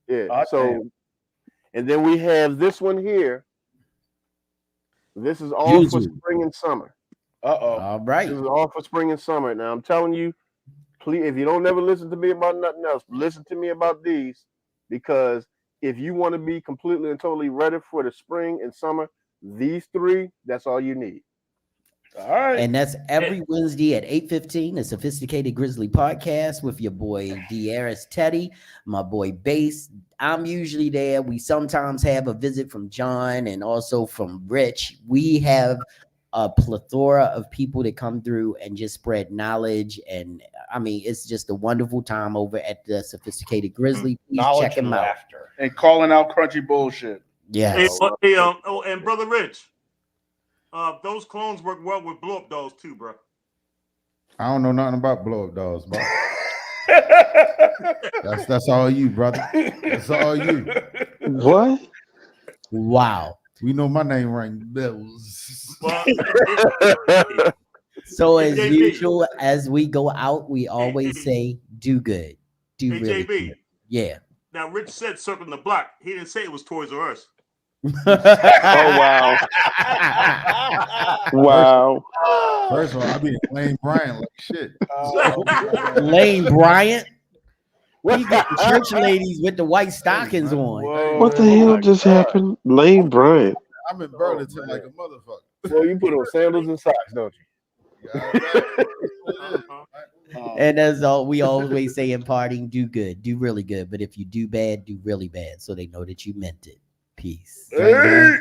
Yeah. Oh, so, damn. And then we have this one here. This is all for spring and summer. All right. This is all for spring and summer. Now I'm telling you, please, if you don't never listen to me about nothing else, listen to me about these, because if you want to be completely and totally ready for the spring and summer, these 3, that's all you need. All right. And that's every Wednesday at 8:15, the Sophisticated Grizzly Podcast with your boy De'Aris Teddy, my boy Bass. I'm usually there. We sometimes have a visit from John and also from Rich. We have a plethora of people that come through and just spread knowledge. And I mean, it's just a wonderful time over at the Sophisticated Grizzly. Please check him out. And calling out crunchy bullshit. Yes. Hey, and Brother Rich, those clones work well with blow up dolls too, bro. I don't know nothing about blow up dolls, bro. That's all you, brother. That's all you. What? Wow. We know my name rang bells. So as usual, as we go out, we always say, "Do good, do Hey, really JB. good." Yeah. Now, Rich said circling the block. He didn't say it was Toys R Us. Oh wow! Wow. First of all, I be Lane Bryant like shit. Lane Bryant. He got the church ladies with the white stockings on. What the hell just happened? Lane Bryant. I'm in Burlington like a motherfucker. Well, you put on sandals and socks, don't you? And as all we always say in parting, do good, do really good. But if you do bad, do really bad, so they know that you meant it. Peace. Hey.